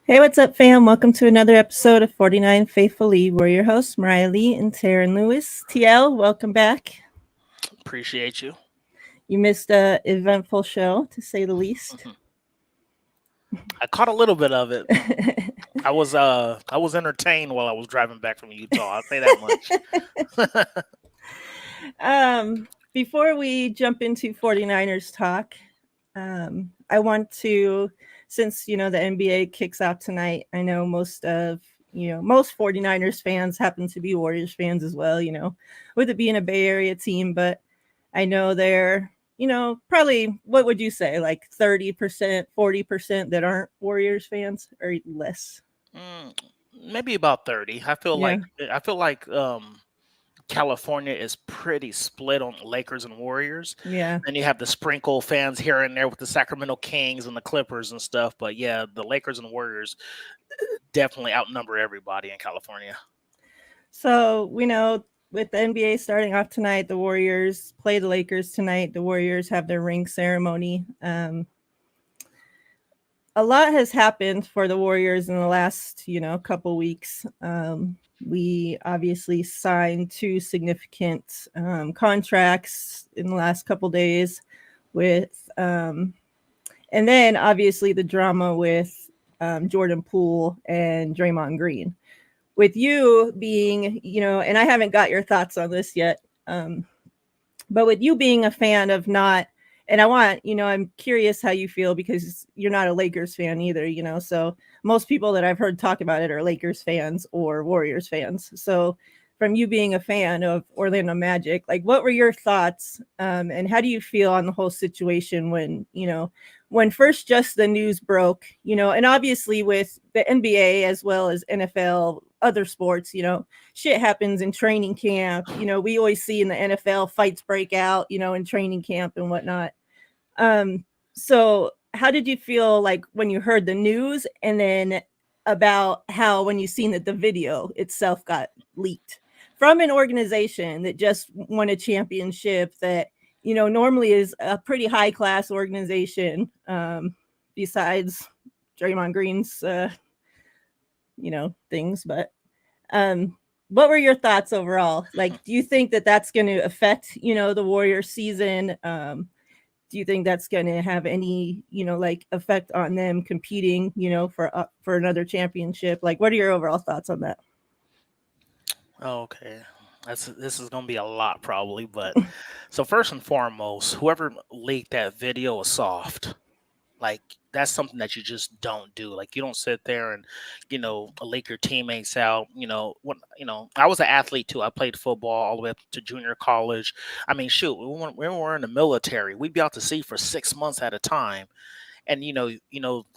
Hey, what's up, fam? Welcome to another episode of 49 Faithfullee. We're your hosts, Miriah Lee and Teran Lewis. TL, welcome back. Appreciate you. You missed a eventful show, to say the least. I caught a little bit of it. I was entertained while I was driving back from Utah. I'll say that much. Before we jump into 49ers talk, I want to, since, the NBA kicks off tonight, I know most 49ers fans happen to be Warriors fans as well, with it being a Bay Area team, but I know they're, probably, what would you say, like 30%, 40% that aren't Warriors fans or less? Maybe about 30. Yeah. I feel like California is pretty split on Lakers and Warriors. Yeah. Then you have the sprinkle fans here and there with the Sacramento Kings and the Clippers and stuff. But yeah, the Lakers and Warriors definitely outnumber everybody in California. So we know with the NBA starting off tonight, the Warriors play the Lakers tonight. The Warriors have their ring ceremony. A lot has happened for the Warriors in the last, couple weeks. We obviously signed two significant contracts in the last couple days with, and then obviously the drama with Jordan Poole and Draymond Green. With you being, and I haven't got your thoughts on this yet, but with you being a fan of not, and I'm curious how you feel because you're not a Lakers fan either, so most people that I've heard talk about it are Lakers fans or Warriors fans. So from you being a fan of Orlando Magic, like what were your thoughts and how do you feel on the whole situation when first just the news broke, and obviously with the NBA as well as NFL, other sports, shit happens in training camp. We always see in the NFL fights break out, in training camp and whatnot. So how did you feel like when you heard the news and then about how when you seen that the video itself got leaked from an organization that just won a championship that, normally is a pretty high class organization, besides Draymond Green's, things, but what were your thoughts overall? Like, do you think that that's going to affect, the Warriors season? Do you think that's going to have any, like effect on them competing, for another championship? Like, what are your overall thoughts on that? Okay. This is gonna be a lot probably, but so first and foremost, whoever leaked that video was soft. Like that's something that you just don't do. Like you don't sit there and, leak your teammates out. I was an athlete too. I played football all the way up to junior college. I mean, shoot, when we were in the military, we'd be out to sea for 6 months at a time, and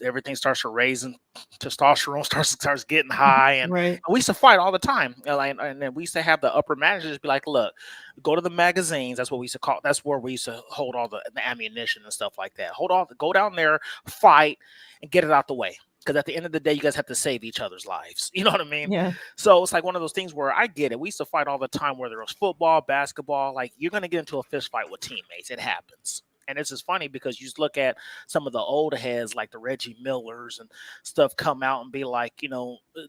everything starts to raise and testosterone starts getting high, and Right. we used to fight all the time. And then we used to have the upper managers be like, look, go to the magazines. That's what we used to call, that's where we used to hold all the ammunition and stuff like that. Go down there, fight, and get it out the way, because at the end of the day you guys have to save each other's lives. You know what I mean? Yeah. So it's like one of those things where I get it. We used to fight all the time, whether it was football, basketball. Like you're going to get into a fist fight with teammates. It happens. And it's just funny because you just look at some of the old heads like the Reggie Millers and stuff come out and be like,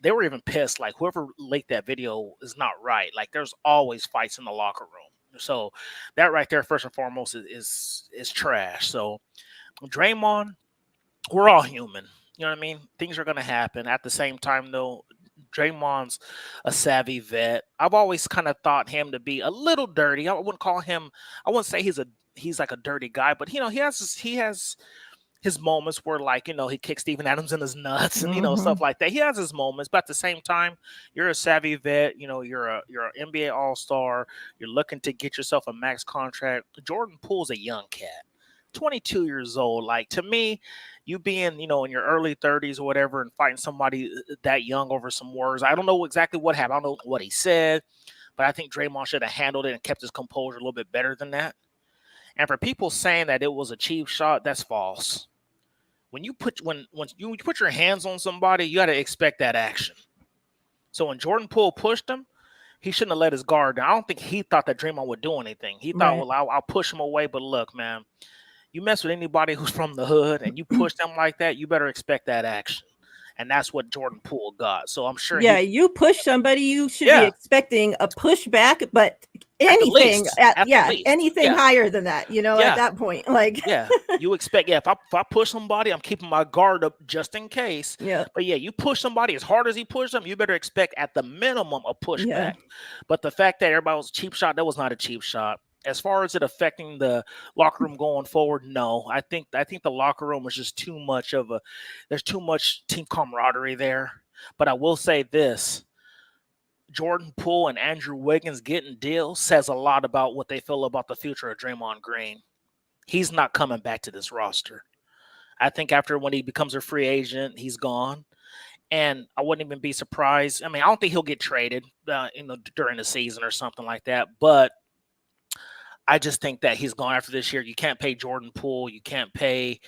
they were even pissed. Like whoever leaked that video is not right. Like there's always fights in the locker room. So that right there, first and foremost, is trash. So Draymond, we're all human. You know what I mean? Things are gonna happen. At the same time, though, Draymond's a savvy vet. I've always kind of thought him to be a little dirty. I wouldn't call him. I wouldn't say he's like a dirty guy, but he has his moments where like he kicks Steven Adams in his nuts and Mm-hmm. stuff like that. He has his moments, but at the same time, you're a savvy vet. You're an NBA All Star. You're looking to get yourself a max contract. Jordan Poole's a young cat. 22 years old. Like to me, you being, in your early 30s or whatever and fighting somebody that young over some words. I don't know exactly what happened. I don't know what he said, but I think Draymond should have handled it and kept his composure a little bit better than that. And for people saying that it was a cheap shot, that's false. When you put your hands on somebody, you got to expect that action. So when Jordan Poole pushed him, he shouldn't have let his guard down. I don't think he thought that Draymond would do anything. He thought, Right. well, I'll push him away. But look, man, you mess with anybody who's from the hood and you push them like that, you better expect that action. and that's what Jordan Poole got. So I'm sure you push somebody, you should be expecting a pushback, but anything anything higher than that, at that point, like you expect if I push somebody, I'm keeping my guard up just in case. But you push somebody as hard as he pushed them, you better expect at the minimum a pushback. But the fact that everybody was a cheap shot, that was not a cheap shot. As far as it affecting the locker room going forward, no. I think the locker room is just too much there's too much team camaraderie there. But I will say this. Jordan Poole and Andrew Wiggins getting deals says a lot about what they feel about the future of Draymond Green. He's not coming back to this roster. I think after when he becomes a free agent, he's gone. And I wouldn't even be surprised. I mean, I don't think he'll get traded during the season or something like that. But I just think that he's gone after this year. You can't pay Jordan Poole. You can't pay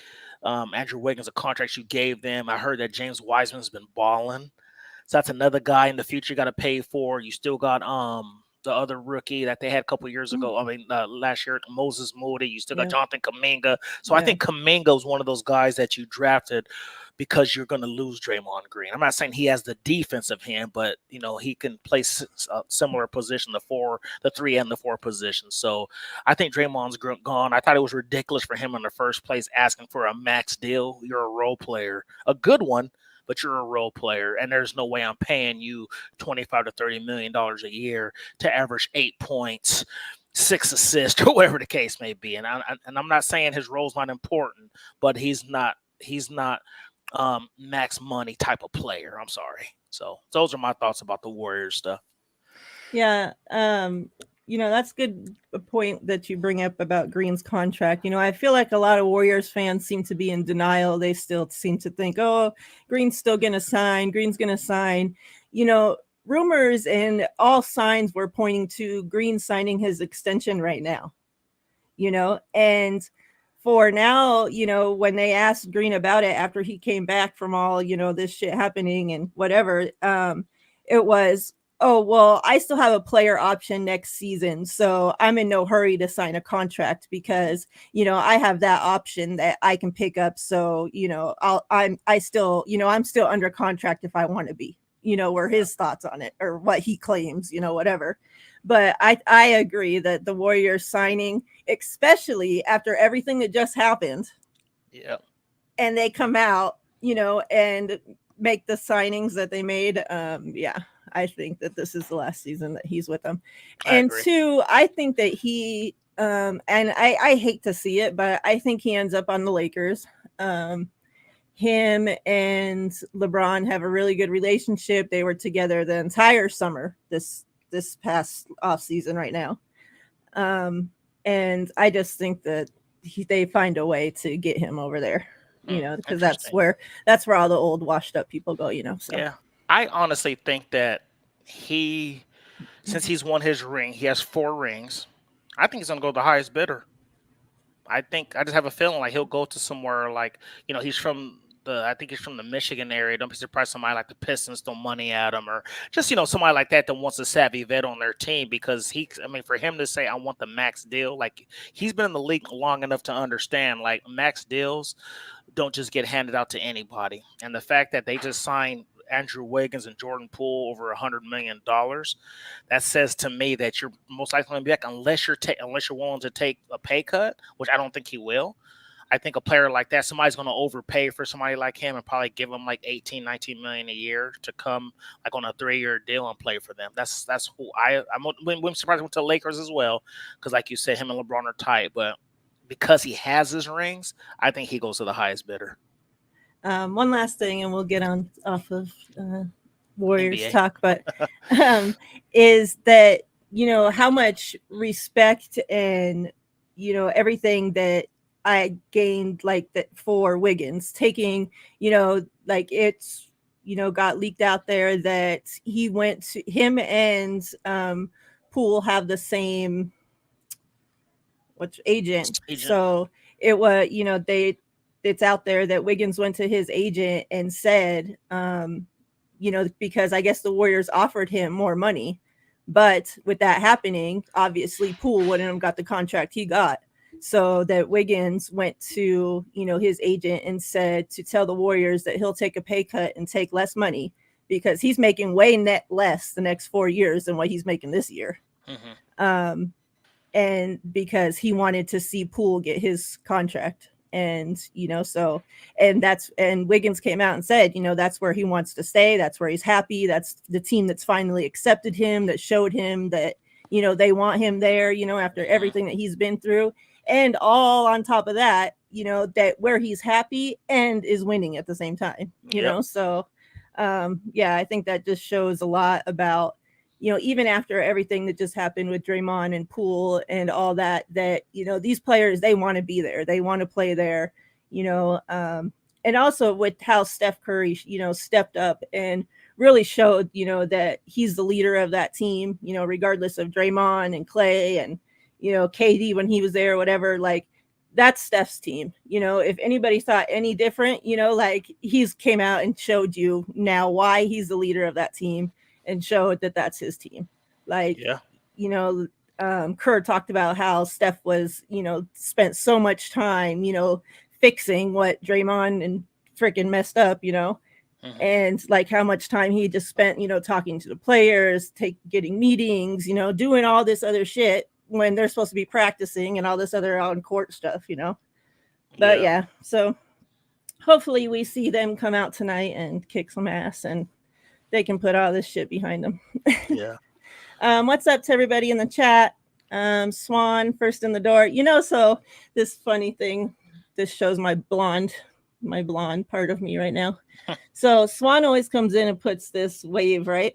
Andrew Wiggins the contracts you gave them. I heard that James Wiseman's been balling. So that's another guy in the future you got to pay for. You still got the other rookie that they had a couple years ago. I mean, last year, Moses Moody. You still got Jonathan Kuminga. So I think Kuminga is one of those guys that you drafted because you're going to lose Draymond Green. I'm not saying he has the defense of him, but he can play a similar position, the 3 and the 4 position. So I think Draymond's gone. I thought it was ridiculous for him in the first place asking for a max deal. You're a role player, a good one, but you're a role player, and there's no way I'm paying you $25 to $30 million a year to average 8 points, 6 assists, or whatever the case may be. And I'm not saying his role's not important, but he's not max money type of player. I'm sorry. So those are my thoughts about the Warriors stuff. Yeah. That's good point that you bring up about Green's contract. I feel like a lot of Warriors fans seem to be in denial. They still seem to think, oh, Green's still going to sign. Green's going to sign. Rumors and all signs were pointing to Green signing his extension right now. And for now, when they asked Green about it after he came back from all, this shit happening and whatever, it was, oh, well, I still have a player option next season, so I'm in no hurry to sign a contract because, I have that option that I can pick up. So, I'm still under contract if I want to be, were his thoughts on it or what he claims, whatever. But I agree that the Warriors signing, especially after everything that just happened, and they come out, and make the signings that they made, I think that this is the last season that he's with them. And two, I think that he, and I hate to see it, but I think he ends up on the Lakers. Him and LeBron have a really good relationship. They were together the entire summer this past off season right now. And I just think that they find a way to get him over there, because that's where all the old washed up people go, so. Yeah. I honestly think that since he's won his ring, he has 4 rings. I think he's going to go the highest bidder. I just have a feeling like he'll go to somewhere like, he's from I think he's from the Michigan area. Don't be surprised somebody like the Pistons throw money at him, or just, somebody like that wants a savvy vet on their team, because for him to say, I want the max deal, like, he's been in the league long enough to understand, like, max deals don't just get handed out to anybody. And the fact that they just signed Andrew Wiggins and Jordan Poole over $100 million, that says to me that you're most likely going to be back unless you're willing to take a pay cut, which I don't think he will. I think a player like that, somebody's going to overpay for somebody like him and probably give him like 18, 19 million a year to come like on a 3-year deal and play for them. That's who I'm surprised he went to the Lakers as well, because like you said, him and LeBron are tight, but because he has his rings, I think he goes to the highest bidder. One last thing, and we'll get off of Warriors NBA talk, but is that, how much respect and, everything that I gained like that for Wiggins taking, like it's, got leaked out there that him and Poole have the same agent. So it was, it's out there that Wiggins went to his agent and said, because I guess the Warriors offered him more money, but with that happening, obviously Poole wouldn't have got the contract he got. So that Wiggins went to, his agent and said to tell the Warriors that he'll take a pay cut and take less money because he's making way net less the next 4 years than what he's making this year. Mm-hmm. And because he wanted to see Poole get his contract. And, and Wiggins came out and said, that's where he wants to stay. That's where he's happy. That's the team that's finally accepted him, that showed him that, they want him there, after everything that he's been through. And all on top of that, that where he's happy and is winning at the same time, So, I think that just shows a lot about, even after everything that just happened with Draymond and Poole and all that, these players, they want to be there. They want to play there, and also with how Steph Curry, stepped up and really showed, that he's the leader of that team, regardless of Draymond and Clay and, KD when he was there or whatever, like that's Steph's team. If anybody thought any different, he's came out and showed you now why he's the leader of that team. And showed that that's his team. Kerr talked about how Steph was, spent so much time, fixing what Draymond and freaking messed up, Mm-hmm. and like how much time he just spent, talking to the players, getting meetings, doing all this other shit when they're supposed to be practicing and all this other on court stuff, But so hopefully we see them come out tonight and kick some ass and they can put all this shit behind them. Yeah. What's up to everybody in the chat? Swan first in the door. So this funny thing, this shows my blonde part of me right now. So Swan always comes in and puts this wave, right?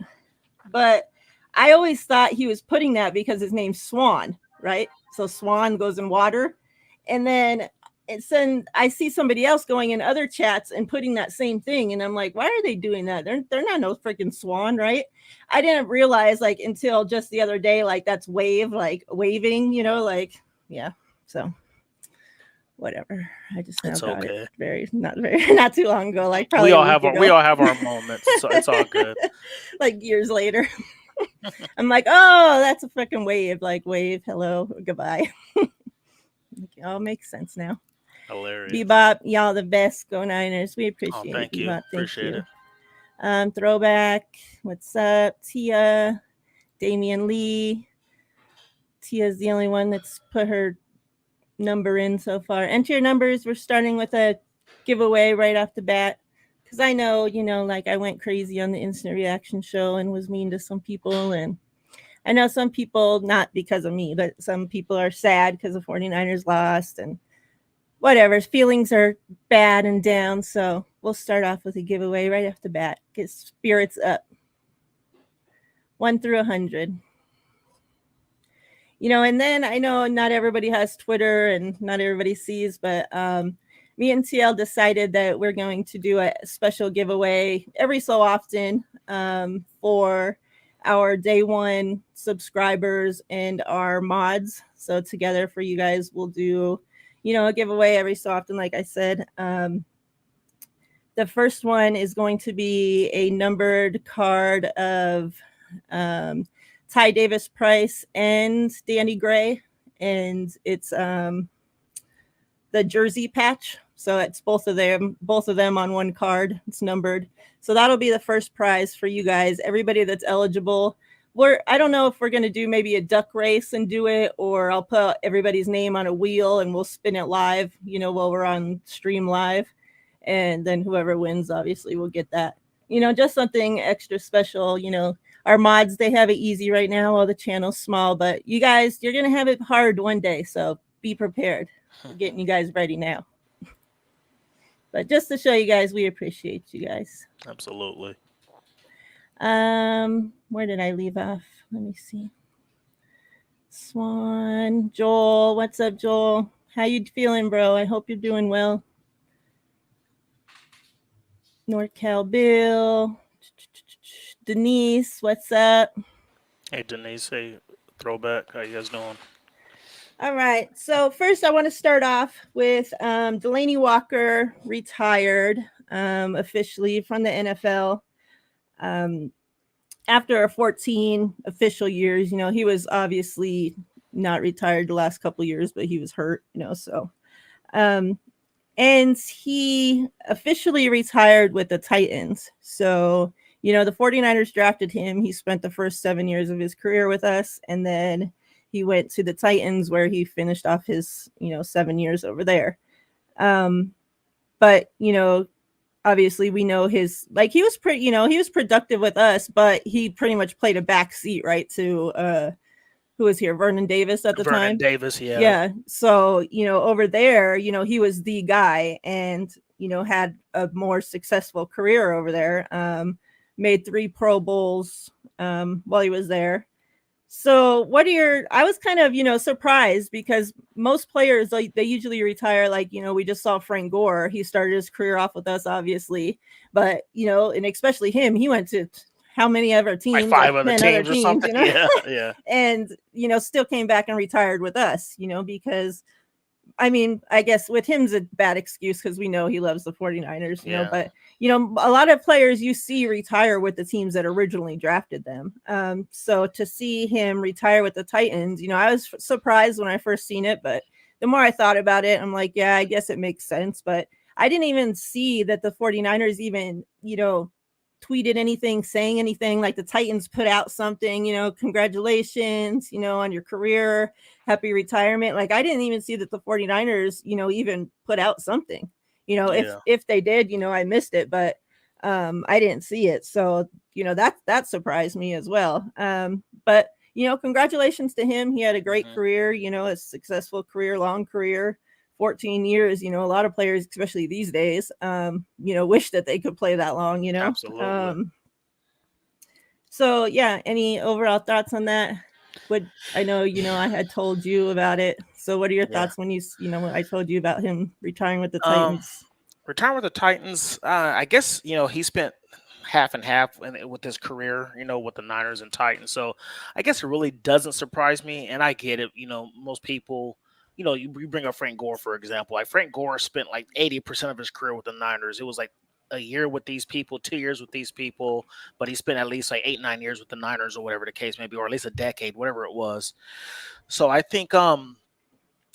But I always thought he was putting that because his name's Swan, right? So Swan goes in water. And then I see somebody else going in other chats and putting that same thing. And I'm like, why are they doing that? They're not no freaking swan, right? I didn't realize until just the other day, that's wave, waving, so whatever. I just it's okay. Not too long ago. Probably we all have our moments, so it's all good. Years later. I'm like, oh, that's a freaking wave, wave, hello, goodbye. It all makes sense now. Hilarious. Bebop, y'all the best. Go Niners. We appreciate thank it. you. Bebop, Appreciate it. Throwback. What's up? Tia, Damian Lee. Tia's the only one that's put her number in so far. Enter your numbers. We're starting with a giveaway right off the bat. Because I know, I went crazy on the instant reaction show and was mean to some people. And I know some people, not because of me, but some people are sad because the 49ers lost and whatever. Feelings are bad and down. So we'll start off with a giveaway right off the bat. Get spirits up. 1 through 100. And then I know not everybody has Twitter and not everybody sees, but me and TL decided that we're going to do a special giveaway every so often for our day one subscribers and our mods. So together for you guys, we'll do, a giveaway every so often, like I said. The first one is going to be a numbered card of Ty Davis Price and Danny Gray. And it's the jersey patch. So it's both of them on one card. It's numbered. So that'll be the first prize for you guys. Everybody that's eligible. I don't know if we're going to do maybe a duck race and do it, or I'll put everybody's name on a wheel and we'll spin it live, while we're on stream live. And then whoever wins, obviously, will get that. Just something extra special. Our mods, they have it easy right now while the channel's small. But you guys, you're going to have it hard one day. So be prepared. We're getting you guys ready now. But just to show you guys, we appreciate you guys. Absolutely. Where did I leave off? Let me see. Swan, Joel. What's up, Joel? How you feeling, bro? I hope you're doing well. NorCal Bill. Denise, what's up? Hey, Denise. Hey, Throwback. How you guys doing? All right. So first, I want to start off with Delaney Walker retired officially from the NFL. After 14 official years, he was obviously not retired the last couple years, but he was hurt, so. And he officially retired with the Titans. So, the 49ers drafted him. He spent the first 7 years of his career with us, and then he went to the Titans where he finished off his, 7 years over there. But, obviously we know his, like, he was he was productive with us, but he pretty much played a back seat, right, to who was here, Vernon Davis at the time. Vernon Davis, yeah. Yeah. So, over there, he was the guy, and, had a more successful career over there. Made 3 Pro Bowls while he was there. So I was kind of, surprised, because most players, like, they usually retire, like, we just saw Frank Gore. He started his career off with us, obviously, but, and especially him, he went to how many other teams? Like 5 other teams or something. Yeah. And, still came back and retired with us, because, I mean, I guess with him's a bad excuse because we know he loves the 49ers, you know, but, a lot of players you see retire with the teams that originally drafted them. So to see him retire with the Titans, I was surprised when I first seen it, but the more I thought about it, I'm like, yeah, I guess it makes sense. But I didn't even see that the 49ers even, tweeted anything, saying anything. Like the Titans put out something, congratulations, on your career, happy retirement. Like I didn't even see that the 49ers, even put out something, if they did, I missed it, but I didn't see it. So, that surprised me as well. But, congratulations to him. He had a great career, a successful career, long career. 14 years, a lot of players, especially these days, wish that they could play that long, Absolutely. So yeah, any overall thoughts on that? I know, I had told you about it. So what are your thoughts when when I told you about him retiring with the Titans? Retiring with the Titans, I guess, he spent half and half with his career, with the Niners and Titans. So I guess it really doesn't surprise me. And I get it. Most people, you bring up Frank Gore, for example. Like Frank Gore spent like 80% of his career with the Niners. It was like a year with these people, 2 years with these people, but he spent at least like 8-9 years with the Niners or whatever the case may be, or at least a decade, whatever it was. So I think him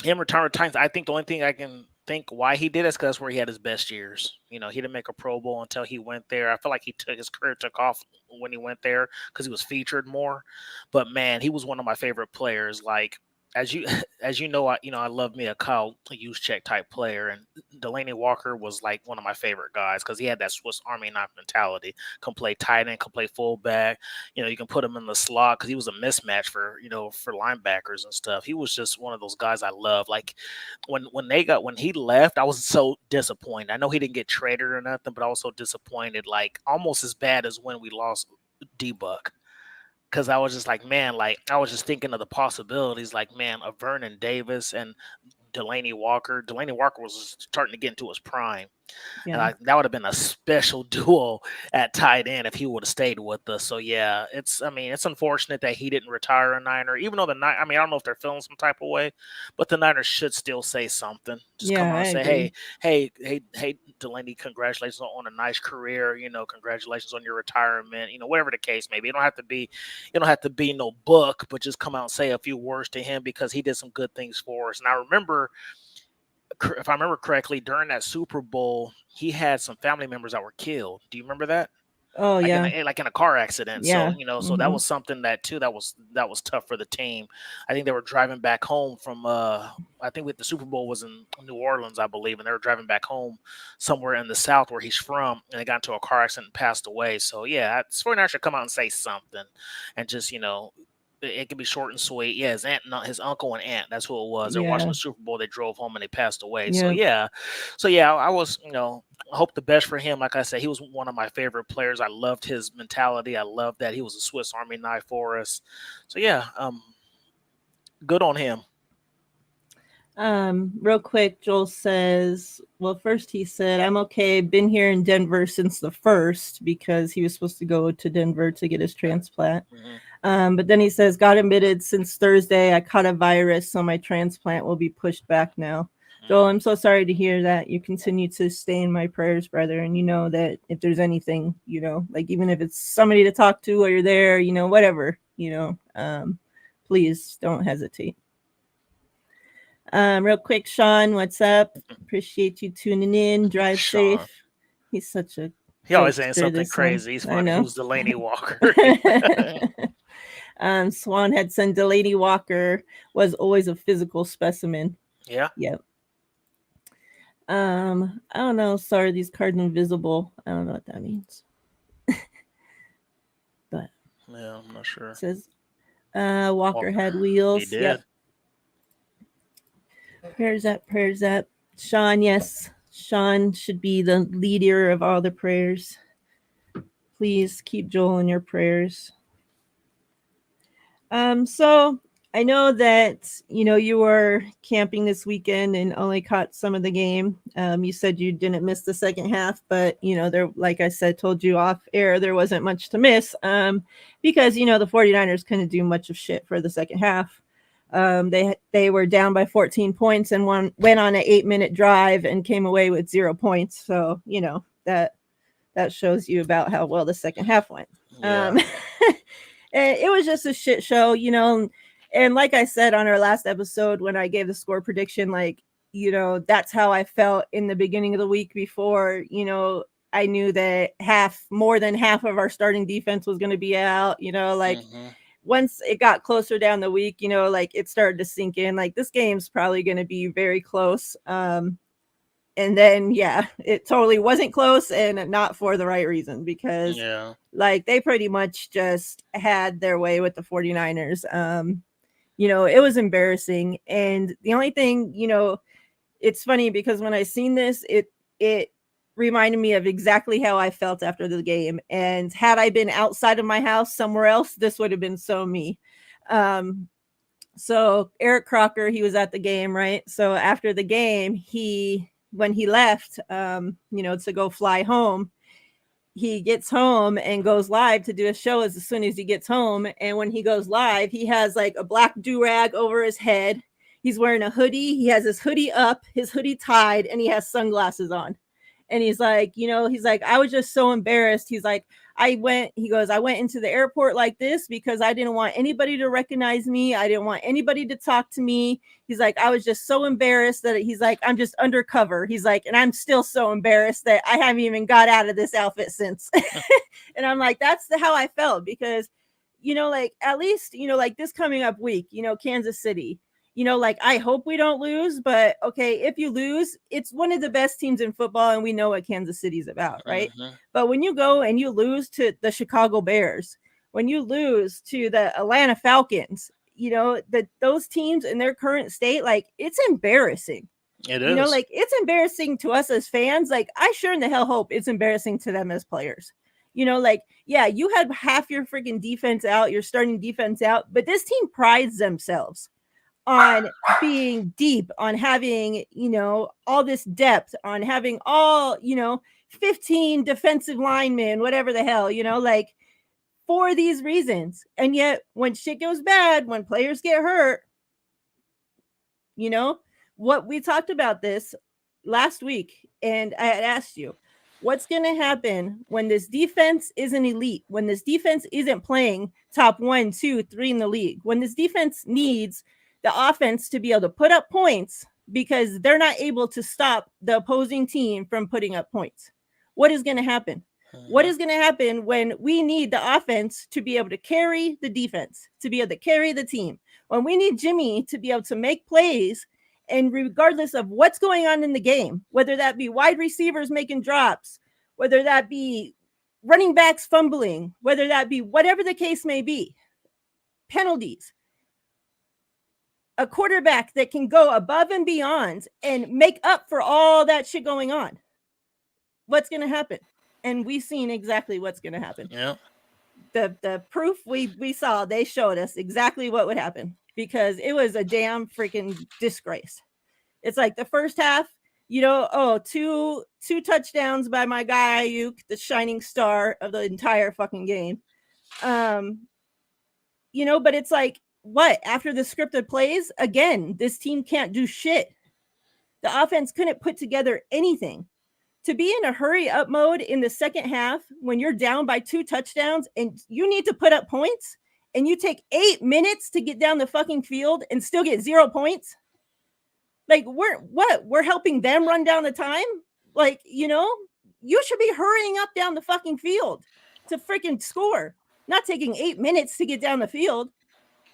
retiring with Titans, I think the only thing I can think why he did is because that's where he had his best years. He didn't make a Pro Bowl until he went there. I feel like his career took off when he went there because he was featured more. But man, he was one of my favorite players. Like as you know, I love me a Kyle Juszczyk type player, and Delaney Walker was like one of my favorite guys because he had that Swiss Army knife mentality. Can play tight end, can play fullback. You can put him in the slot because he was a mismatch for for linebackers and stuff. He was just one of those guys I love. Like when he left, I was so disappointed. I know he didn't get traded or nothing, but I was so disappointed. Like almost as bad as when we lost D-Buck. Because I was just like, man, like I was just thinking of the possibilities, like, man, of Vernon Davis and Delaney Walker. Delaney Walker was starting to get into his prime. Yeah. And that would have been a special duo at tight end if he would have stayed with us. So yeah, it's unfortunate that he didn't retire a Niner, even though I don't know if they're feeling some type of way, but the Niners should still say something. Just come out and say, hey, Delaney, congratulations on a nice career. Congratulations on your retirement. Whatever the case may be. It don't have to be no book, but just come out and say a few words to him because he did some good things for us. And I remember, if I remember correctly, during that Super Bowl, he had some family members that were killed. Do you remember that? Oh, like yeah. in a car accident. Yeah. So, so that was something that was tough for the team. I think they were driving back home from, I think the Super Bowl was in New Orleans, I believe, and they were driving back home somewhere in the South where he's from, and they got into a car accident and passed away. So, yeah, 49ers should come out and say something and just, it can be short and sweet. Yeah, his uncle and aunt. That's who it was. They're watching the Super Bowl. They drove home and they passed away. Yeah. So yeah, I was, I hope the best for him. Like I said, he was one of my favorite players. I loved his mentality. I loved that he was a Swiss Army knife for us. So yeah, good on him. Real quick, Joel says, well, first he said, I'm okay. Been here in Denver since the 1st because he was supposed to go to Denver to get his transplant. But then he says, got admitted since Thursday. I caught a virus, so my transplant will be pushed back now. Joel, I'm so sorry to hear that. You continue to stay in my prayers, brother. And you know that if there's anything, like even if it's somebody to talk to or you're there, whatever, please don't hesitate. Real quick, Sean, what's up? Appreciate you tuning in. Drive Sean. safe. He's such a He always saying jokester, something this one. crazy. He's I funny. know. Who's Delaney Walker? Swan had said Delaney Walker was always a physical specimen. Yeah. Yep. I don't know. Sorry, these cards invisible. I don't know what that means. But Yeah, I'm not sure. it says Walker had wheels. He did. Yep. Prayers up. Sean, yes. Sean should be the leader of all the prayers. Please keep Joel in your prayers. So I know that you were camping this weekend and only caught some of the game. You said you didn't miss the second half, but there, like I said, told you off air, there wasn't much to miss. Because the 49ers couldn't do much of shit for the second half. They were down by 14 points and went on an 8-minute drive and came away with 0 points. So that shows you about how well the second half went. Yeah. It was just a shit show, and like I said on our last episode when I gave the score prediction, that's how I felt in the beginning of the week before, I knew that more than half of our starting defense was going to be out, once it got closer down the week, it started to sink in, this game's probably going to be very close. And then, it totally wasn't close and not for the right reason because they pretty much just had their way with the 49ers. It was embarrassing. And the only thing, it's funny because when I seen this, it reminded me of exactly how I felt after the game. And had I been outside of my house somewhere else, this would have been so me. So Eric Crocker, he was at the game, right? So after the game, when he left, to go fly home, he gets home and goes live to do a show as soon as he gets home. And when he goes live, he has a black do-rag over his head. He's wearing a hoodie. He has his hoodie up, his hoodie tied, and he has sunglasses on. And he's like, I was just so embarrassed. He's like, I went into the airport like this because I didn't want anybody to recognize me. I didn't want anybody to talk to me. He's like, I was just so embarrassed that he's like, I'm just undercover. He's like, and I'm still so embarrassed that I haven't even got out of this outfit since. And I'm like, that's how I felt because, at least, this coming up week, Kansas City, I hope we don't lose, but okay, if you lose, it's one of the best teams in football and we know what Kansas City's about, right? Mm-hmm. But when you go and you lose to the Chicago Bears, when you lose to the Atlanta Falcons, those teams in their current state, it's embarrassing. It is. It's embarrassing to us as fans. I sure in the hell hope it's embarrassing to them as players. You had half your freaking defense out, your starting defense out, but this team prides themselves on being deep, on having, all this depth, on having all, 15 defensive linemen, whatever the hell, for these reasons. And yet when shit goes bad, when players get hurt, what we talked about this last week. And I had asked you, what's going to happen when this defense isn't elite, when this defense isn't playing top 1, 2, 3 in the league, when this defense needs the offense to be able to put up points because they're not able to stop the opposing team from putting up points. What is going to happen? What is going to happen when we need the offense to be able to carry the defense, to be able to carry the team? When we need Jimmy to be able to make plays, and regardless of what's going on in the game, whether that be wide receivers making drops, whether that be running backs fumbling, whether that be whatever the case may be, penalties, a quarterback that can go above and beyond and make up for all that shit going on. What's going to happen? And we've seen exactly what's going to happen. Yeah. The proof we saw, they showed us exactly what would happen because it was a damn freaking disgrace. It's like the first half, two touchdowns by my guy Ayuk, the shining star of the entire fucking game. But it's like, what? After the scripted plays, again, this team can't do shit. The offense couldn't put together anything. To be in a hurry up mode in the second half when you're down by 2 touchdowns and you need to put up points and you take 8 minutes to get down the fucking field and still get 0 points. Like, we're helping them run down the time? Like, you should be hurrying up down the fucking field to freaking score, not taking 8 minutes to get down the field.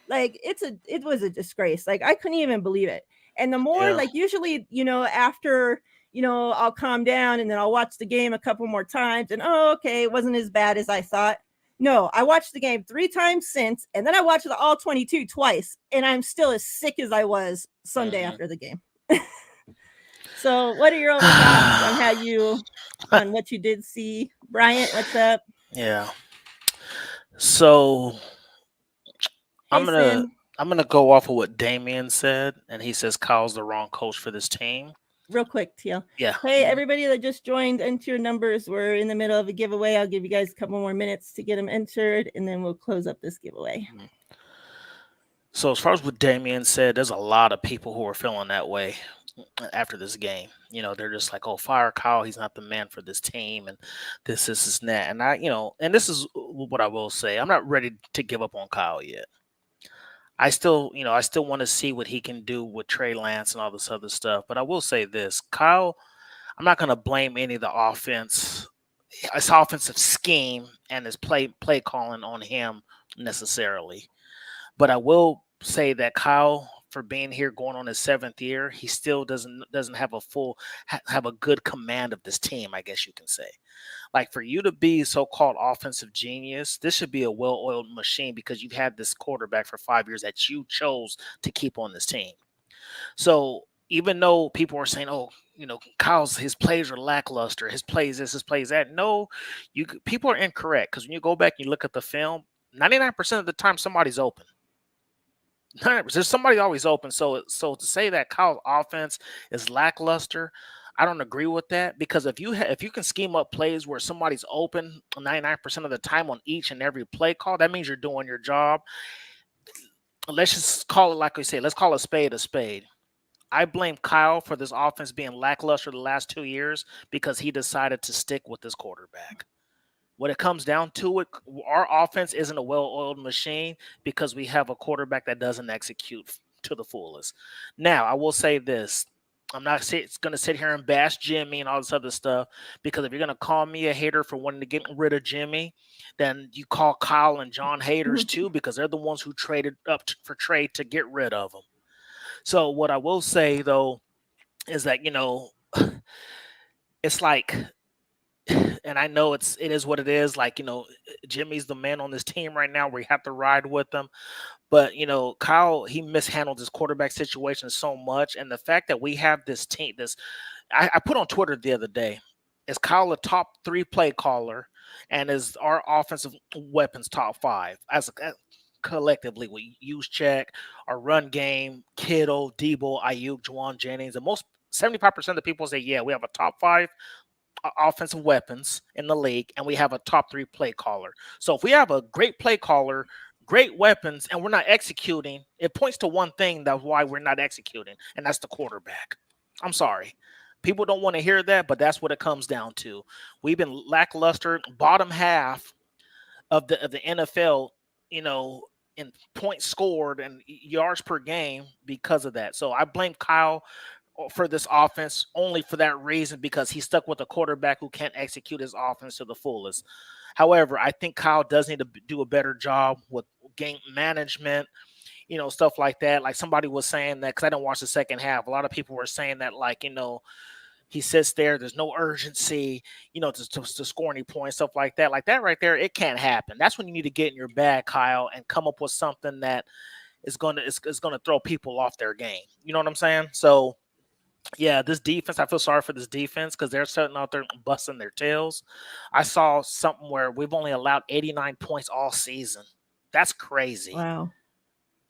Like, it was a disgrace. Like, I couldn't even believe it. And the more, like, usually, after, I'll calm down and then I'll watch the game a couple more times and, oh, okay, it wasn't as bad as I thought. No, I watched the game 3 times since, and then I watched the all 22 twice, and I'm still as sick as I was Sunday after the game. So, what are your own thoughts on what you did see? Bryant, what's up? Yeah. So I'm gonna go off of what Damien said, and he says Kyle's the wrong coach for this team. Real quick, Teal. Yeah. Hey, everybody that just joined, enter your numbers. We're in the middle of a giveaway. I'll give you guys a couple more minutes to get them entered, and then we'll close up this giveaway. So as far as what Damien said, there's a lot of people who are feeling that way after this game. They're just like, oh, fire Kyle. He's not the man for this team, and this and that. And and this is what I will say. I'm not ready to give up on Kyle yet. I still want to see what he can do with Trey Lance and all this other stuff. But I will say this, Kyle, I'm not going to blame any of the offense, his offensive scheme and his play calling on him necessarily. But I will say that Kyle, for being here going on his 7th year, he still doesn't have a good command of this team, I guess you can say. Like, for you to be so-called offensive genius, this should be a well-oiled machine because you've had this quarterback for 5 years that you chose to keep on this team. So even though people are saying, oh, his plays are lackluster, his plays this, his plays that, no, people are incorrect because when you go back and you look at the film, 99% of the time somebody's open. 100%. Somebody's always open. So to say that Kyle's offense is lackluster, I don't agree with that because if you can scheme up plays where somebody's open 99% of the time on each and every play call, that means you're doing your job. Let's just call it like we say. Let's call a spade a spade. I blame Kyle for this offense being lackluster the last 2 years because he decided to stick with this quarterback. When it comes down to it, our offense isn't a well-oiled machine because we have a quarterback that doesn't execute to the fullest. Now, I will say this. I'm not going to sit here and bash Jimmy and all this other stuff because if you're going to call me a hater for wanting to get rid of Jimmy, then you call Kyle and John haters too because they're the ones who traded up for trade to get rid of him. So what I will say, though, is that, it's like – and I know it is what it is. Like, Jimmy's the man on this team right now. We have to ride with him. But, Kyle, he mishandled his quarterback situation so much. And the fact that we have this team, I put on Twitter the other day, is Kyle a top 3 play caller and is our offensive weapons top 5? Collectively, we use check, our run game, Kittle, Debo, Ayuk, Juwan Jennings. And 75% of the people say, yeah, we have a top 5 offensive weapons in the league, and we have a top 3 play caller. So if we have a great play caller, great weapons, and we're not executing, it points to one thing that's why we're not executing, and that's the quarterback. I'm sorry. People don't want to hear that, but that's what it comes down to. We've been lackluster, bottom half of the NFL, in points scored and yards per game because of that. So I blame Kyle for this offense only for that reason because he stuck with a quarterback who can't execute his offense to the fullest. However, I think Kyle does need to do a better job with game management, stuff like that. Like somebody was saying that because I didn't watch the second half. A lot of people were saying that, like, he sits there, there's no urgency, to score any points, stuff like that. Like that right there, it can't happen. That's when you need to get in your bag, Kyle, and come up with something that is gonna throw people off their game. You know what I'm saying? So yeah, this defense, I feel sorry for this defense because they're sitting out there busting their tails. I saw something where we've only allowed 89 points all season. That's crazy. Wow.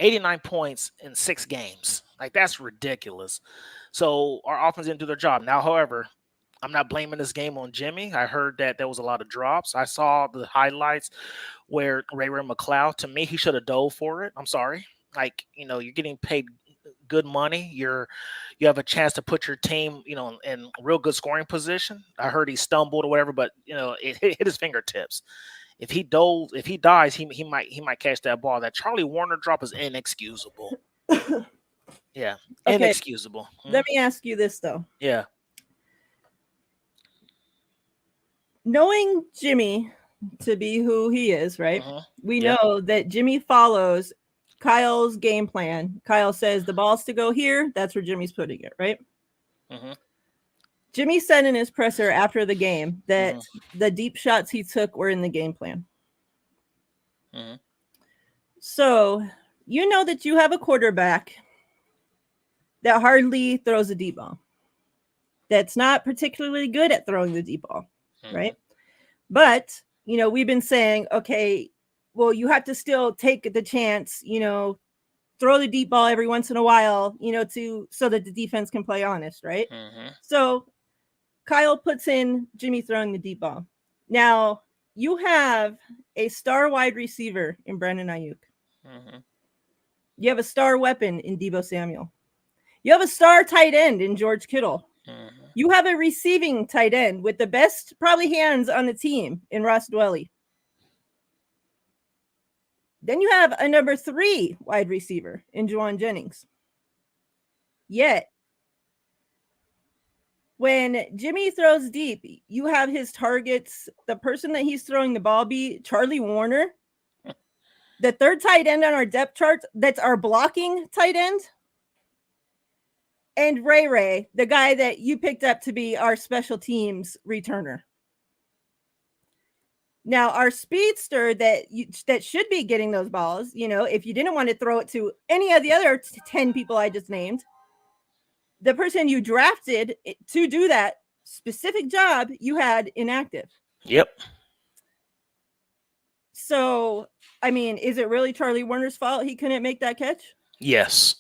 89 points in 6 games. Like, that's ridiculous. So our offense didn't do their job. Now, however, I'm not blaming this game on Jimmy. I heard that there was a lot of drops. I saw the highlights where Ray McLeod, to me, he should have dove for it. I'm sorry. Like, you're getting paid good money. You have a chance to put your team, in real good scoring position. I heard he stumbled or whatever, but it hit his fingertips. If he dies, he might catch that ball. That Charlie Warner drop is inexcusable. Yeah. Okay. Inexcusable. Let me ask you this though. Yeah. Knowing Jimmy to be who he is, right? We Yeah. know that Jimmy follows Kyle's game plan. Kyle says the ball's to go here. That's where Jimmy's putting it, right? Jimmy said in his presser after the game that the deep shots he took were in the game plan. So you know that you have a quarterback that hardly throws a deep ball. That's not particularly good at throwing the deep ball, right? But, you know, we've been saying, okay, well, you have to still take the chance, you know, throw the deep ball every once in a while, you know, so that the defense can play honest, right? So Kyle puts in Jimmy throwing the deep ball. Now, you have a star wide receiver in Brandon Ayuk. You have a star weapon in Deebo Samuel. You have a star tight end in George Kittle. You have a receiving tight end with the best probably hands on the team in Ross Dwelly. Then you have a number 3 wide receiver in Juwan Jennings. Yet, when Jimmy throws deep, you have his targets. The person that he's throwing the ball be Charlie Warner, the third tight end on our depth chart. That's our blocking tight end. And Ray, the guy that you picked up to be our special teams returner. Now, our speedster that should be getting those balls, you know, if you didn't want to throw it to any of the other 10 people I just named, the person you drafted to do that specific job, you had inactive. Yep. So, I mean, is it really Charlie Warner's fault he couldn't make that catch? Yes.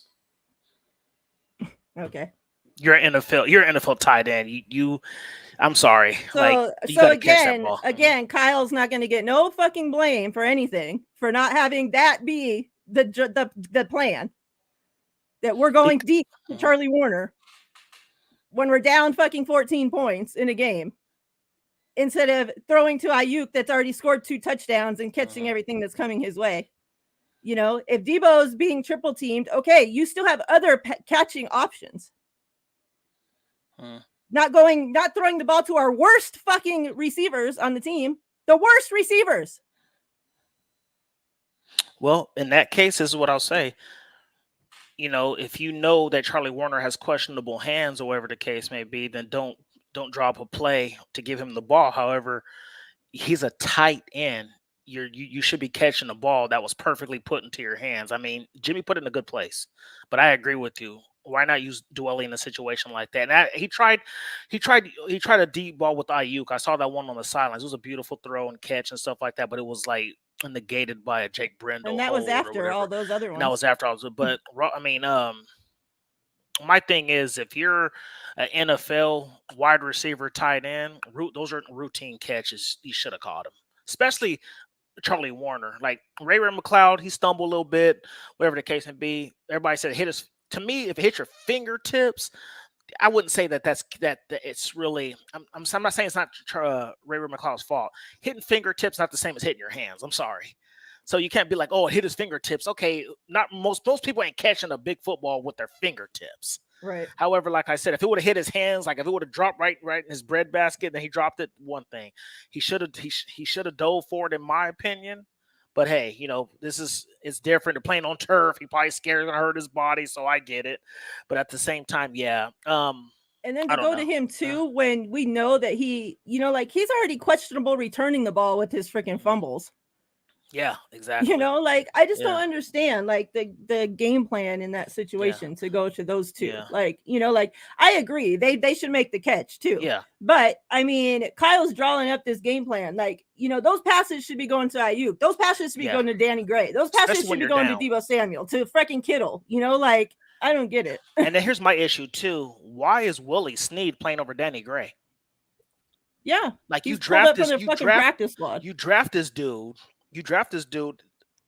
Okay. You're an NFL tight end. You I'm sorry. So again, Kyle's not going to get no fucking blame for anything for not having that be the plan. That we're going deep to Charlie Warner when we're down fucking 14 points in a game instead of throwing to Ayuk that's already scored 2 touchdowns and catching everything that's coming his way. You know, if Deebo's being triple teamed, okay, you still have other catching options. Not throwing the ball to our worst fucking receivers on the team. The worst receivers. Well, in that case, this is what I'll say. You know, if you know that Charlie Warner has questionable hands or whatever the case may be, then don't drop a play to give him the ball. However, he's a tight end. You should be catching the ball that was perfectly put into your hands. I mean, Jimmy put it in a good place, but I agree with you. Why not use Dwelly in a situation like that? And he tried a deep ball with Ayuk. I saw that one on the sidelines. It was a beautiful throw and catch and stuff like that, but it was like negated by a Jake Brendel. And that was after all those other ones. And that was after but I mean, my thing is, if you're an NFL wide receiver tight end, those are routine catches. You should have caught him, especially Charlie Warner. Like Ray McLeod, he stumbled a little bit, whatever the case may be. Everybody said it hit his. To me, if it hits your fingertips, I wouldn't say that it's really. I'm not saying it's not Ray McLeod's fault. Hitting fingertips not the same as hitting your hands. I'm sorry. So you can't be like, oh, it hit his fingertips. Okay, not most people ain't catching a big football with their fingertips. Right. However, like I said, if it would have hit his hands, like if it would have dropped right in his breadbasket, and then he dropped it, one thing. He should have dove for it, in my opinion. But hey, you know, it's different. They're playing on turf. He probably scared to hurt his body, so I get it. But at the same time, yeah. And then to go to him too, when we know that he, you know, like he's already questionable returning the ball with his freaking fumbles. Yeah, exactly. You know, like I just don't understand like the game plan in that situation to go to those two. Yeah. Like, you know, like I agree. They should make the catch too. Yeah. But I mean, Kyle's drawing up this game plan. Like, you know, those passes should be going to Ayuk. Those passes should be going to Danny Gray. Those passes should be going to Deebo Samuel, to freaking Kittle. You know, like I don't get it. And then here's my issue too. Why is Willie Snead playing over Danny Gray? Yeah. Like you draft this dude. You draft this dude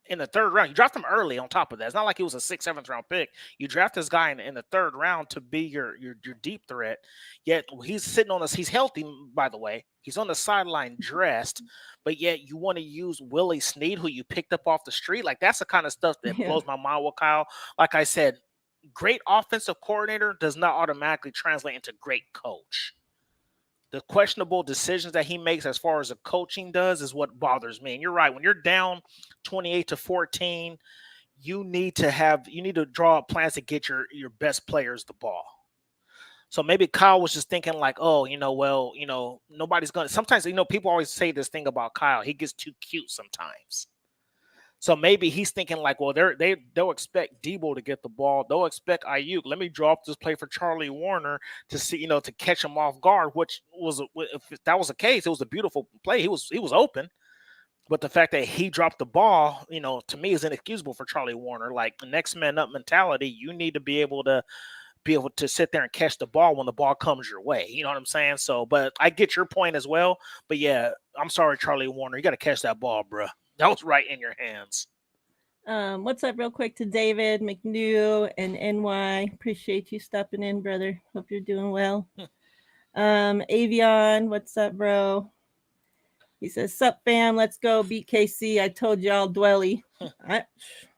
in the 3rd round. You draft him early on top of that. It's not like he was a 6th, 7th round pick. You draft this guy in the 3rd round to be your deep threat. Yet he's sitting on this. He's healthy, by the way. He's on the sideline dressed, but yet you want to use Willie Snead, who you picked up off the street. Like that's the kind of stuff that blows my mind with Kyle. Like I said, great offensive coordinator does not automatically translate into great coach. The questionable decisions that he makes as far as the coaching does is what bothers me. And you're right. When you're down 28-14, you need to draw up plans to get your best players the ball. So maybe Kyle was just thinking like, oh, nobody's gonna. Sometimes people always say this thing about Kyle. He gets too cute sometimes. So maybe he's thinking like, well, they'll expect Debo to get the ball. They'll expect Ayuk. Let me draw up this play for Charlie Warner to see, to catch him off guard. Which was, if that was the case, it was a beautiful play. He was open, but the fact that he dropped the ball, to me, is inexcusable for Charlie Warner. Like the next man up mentality, you need to be able to sit there and catch the ball when the ball comes your way. You know what I'm saying? So, but I get your point as well. But yeah, I'm sorry, Charlie Warner, you got to catch that ball, bro. That was right in your hands. What's up real quick to David McNew and NY. Appreciate you stopping in, brother. Hope you're doing well. Avion, what's up, bro? He says, sup fam, let's go beat KC. I told y'all dwelly. I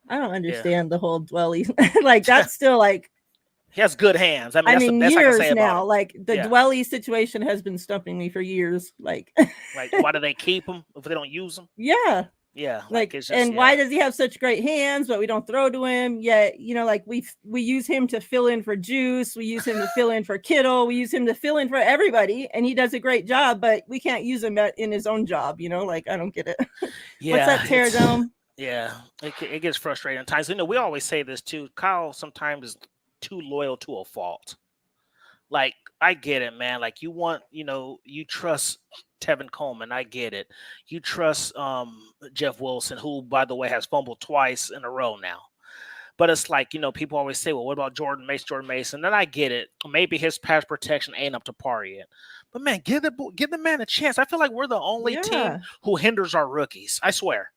don't understand the whole dwelly. Like that's still like he has good hands. I mean, that's the best years I can say now. About him. Like the dwelly situation has been stumping me for years. Like why do they keep him if they don't use him? Yeah. Yeah, like it's just, and why does he have such great hands, but we don't throw to him? Yet, like we use him to fill in for Juice, we use him to fill in for Kittle, we use him to fill in for everybody, and he does a great job. But we can't use him in his own job. Like I don't get it. Yeah, what's up, Teradome? Yeah, it gets frustrating at times. We always say this too. Kyle sometimes is too loyal to a fault. Like I get it, man. Like you want, you trust Tevin Coleman. I get it. You trust Jeff Wilson, who, by the way, has fumbled twice in a row now. But it's like, people always say, well, what about Jordan Mason? And I get it. Maybe his pass protection ain't up to par yet. But, man, give the man a chance. I feel like we're the only team who hinders our rookies. I swear.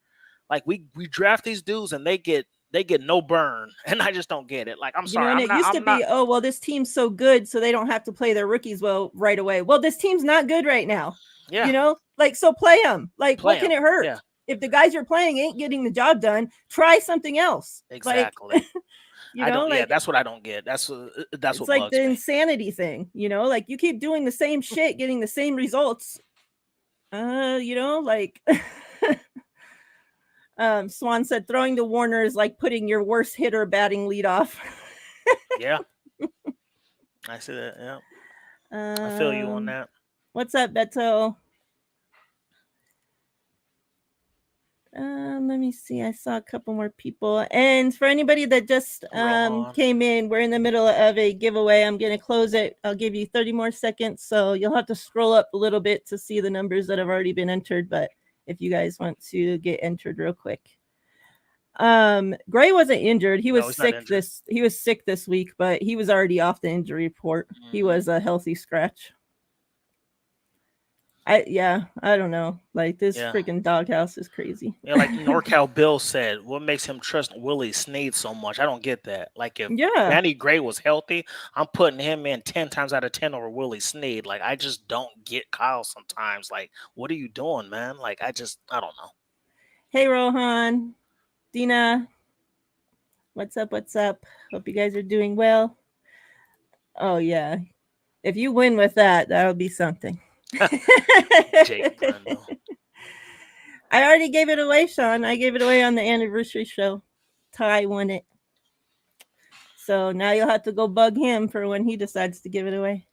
Like, we draft these dudes, and they get no burn, and I just don't get it. Like, I'm sorry. And it used to be, oh, well, this team's so good, so they don't have to play their rookies well right away. Well, this team's not good right now. Yeah. Like, so play them. Like, what can it hurt? Yeah. If the guys you're playing ain't getting the job done, try something else. Exactly. That's what I don't get. That's it's what like bugs the me. Insanity thing. Like you keep doing the same shit, getting the same results. Like Swan said, throwing to Warner is like putting your worst hitter batting lead off. Yeah. I see that. Yeah. I feel you on that. What's up, Beto? Let me see. I saw a couple more people. And for anybody that just came in, we're in the middle of a giveaway. I'm going to close it. I'll give you 30 more seconds. So you'll have to scroll up a little bit to see the numbers that have already been entered. But if you guys want to get entered real quick. Gray wasn't injured. He was sick this week, but he was already off the injury report. He was a healthy scratch. I don't know. Like this freaking doghouse is crazy. Yeah, like NorCal Bill said, what makes him trust Willie Snead so much? I don't get that. Like if Danny Gray was healthy, I'm putting him in 10 times out of 10 over Willie Snead. Like I just don't get Kyle sometimes. Like, what are you doing, man? Like I don't know. Hey Rohan, Dina, what's up? Hope you guys are doing well. Oh yeah. If you win with that would be something. Jake Brundle. I already gave it away, Sean. I gave it away on the anniversary show. Ty won it. So now you'll have to go bug him for when he decides to give it away.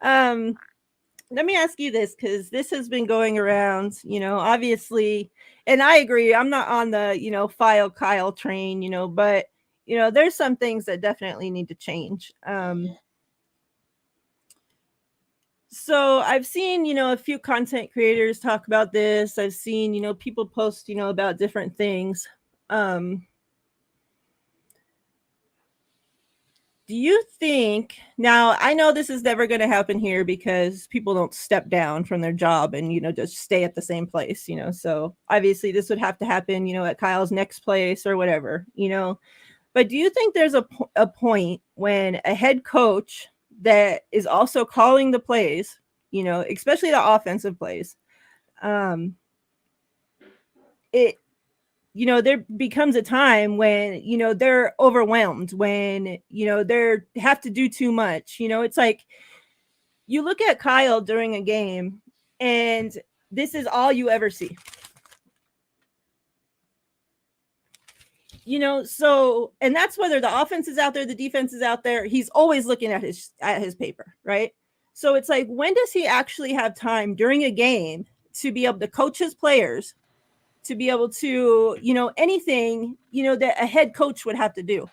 Let me ask you this, because this has been going around, obviously, and I agree. I'm not on the, file Kyle train, but, there's some things that definitely need to change. So I've seen, a few content creators talk about this. I've seen, people post, about different things. Do you think, now I know this is never going to happen here because people don't step down from their job and, just stay at the same place, so obviously this would have to happen, at Kyle's next place or whatever, but do you think there's a point when a head coach that is also calling the plays, especially the offensive plays, there becomes a time when, they're overwhelmed, when, they have to do too much. It's like you look at Kyle during a game and this is all you ever see. So, and that's whether the offense is out there, the defense is out there, he's always looking at his paper, right? So it's like, when does he actually have time during a game to be able to coach his players, to be able to, anything, that a head coach would have to do?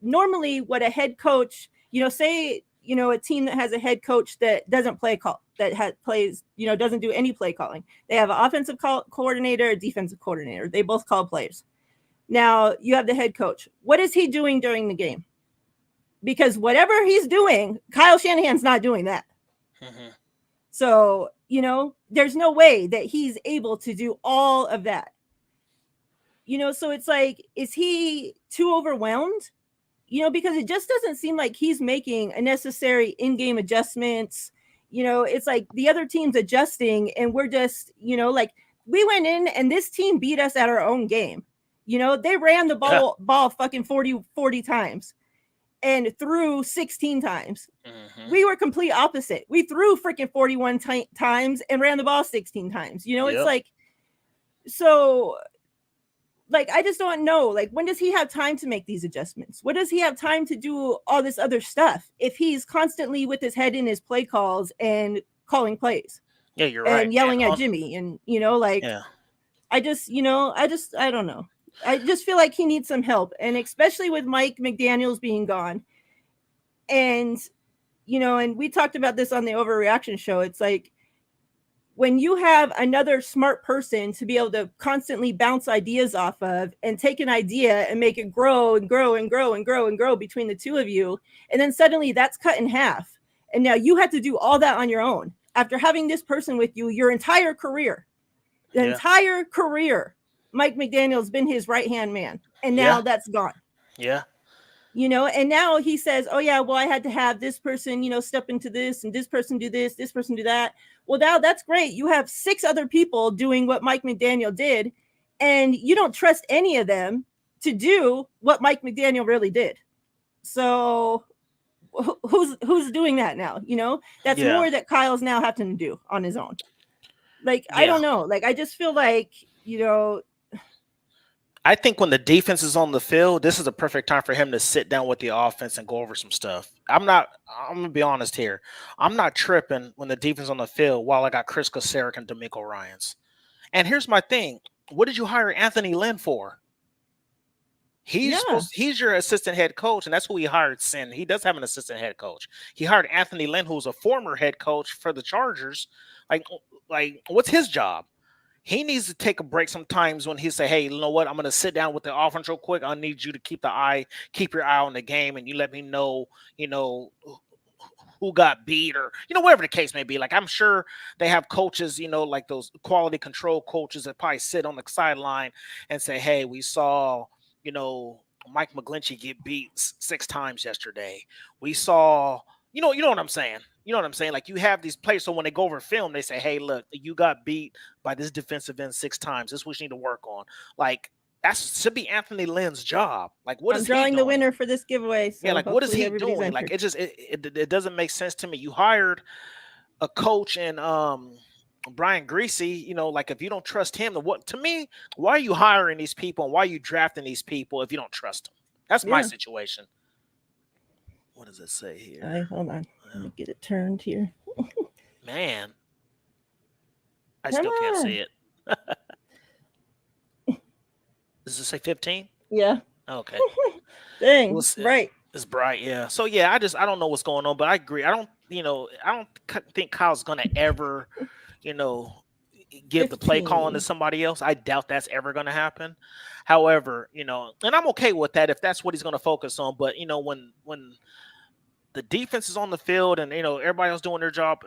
Normally what a head coach, say, a team that has a head coach that doesn't plays, doesn't do any play calling. They have an offensive coordinator, a defensive coordinator. They both call plays. Now you have the head coach. What is he doing during the game? Because whatever he's doing, Kyle Shanahan's not doing that. Mm-hmm. So, there's no way that he's able to do all of that. So it's like, is he too overwhelmed? Because it just doesn't seem like he's making a necessary in-game adjustments. It's like the other team's adjusting and we're like, we went in and this team beat us at our own game. They ran the ball fucking 40 times and threw 16 times. Mm-hmm. We were complete opposite. We threw freaking 41 times and ran the ball 16 times. It's like, so like, I just don't know. Like, when does he have time to make these adjustments? When does he have time to do all this other stuff if he's constantly with his head in his play calls and calling plays? Yeah, you're right. And yelling at Jimmy and, I don't know. I just feel like he needs some help, and especially with Mike McDaniels being gone. And, and we talked about this on the Overreaction show. It's like, when you have another smart person to be able to constantly bounce ideas off of and take an idea and make it grow and grow and grow and grow and grow between the two of you, and then suddenly that's cut in half. And now you have to do all that on your own after having this person with you your entire career. Entire career. Mike McDaniel's been his right-hand man, and now that's gone. Yeah. And now he says, oh yeah, well, I had to have this person, step into this, and this person do this person do that. Well, now that's great. You have 6 other people doing what Mike McDaniel did, and you don't trust any of them to do what Mike McDaniel really did. So who's doing that now? That's more that Kyle's now having to do on his own. Like, I don't know. Like, I just feel like, I think when the defense is on the field, this is a perfect time for him to sit down with the offense and go over some stuff. I'm going to be honest here. I'm not tripping when the defense is on the field while I got Chris Kosarek and DeMeco Ryans. And here's my thing. What did you hire Anthony Lynn for? He's your assistant head coach, and that's who he hired. He does have an assistant head coach. He hired Anthony Lynn, who's a former head coach for the Chargers. Like what's his job? He needs to take a break sometimes when he say, hey, you know what? I'm going to sit down with the offense real quick. I need you to keep your eye on the game, and you let me know, who got beat or, whatever the case may be. Like, I'm sure they have coaches, like those quality control coaches that probably sit on the sideline and say, hey, we saw, Mike McGlinchey get beat 6 times yesterday. We saw, you know what I'm saying? You know what I'm saying? Like, you have these players, so when they go over film, they say, hey, look, you got beat by this defensive end 6 times. This is what you need to work on. Like, that should be Anthony Lynn's job. Like, what is he doing? I'm drawing the winner for this giveaway. So like, what is he doing? Like, it doesn't make sense to me. You hired a coach and Brian Greasy, like, if you don't trust him, to me, why are you hiring these people and why are you drafting these people if you don't trust them? That's my situation. What does it say here? All right, hold on. Let me get it turned here. Man. I still can't see it. Does it say 15? Yeah. Okay. Dang, right. It's bright, yeah. So yeah, I don't know what's going on, but I agree. I don't think Kyle's gonna ever, give 15. The play calling to somebody else. I doubt that's ever gonna happen. However, and I'm okay with that if that's what he's gonna focus on. But when the defense is on the field and everybody else doing their job,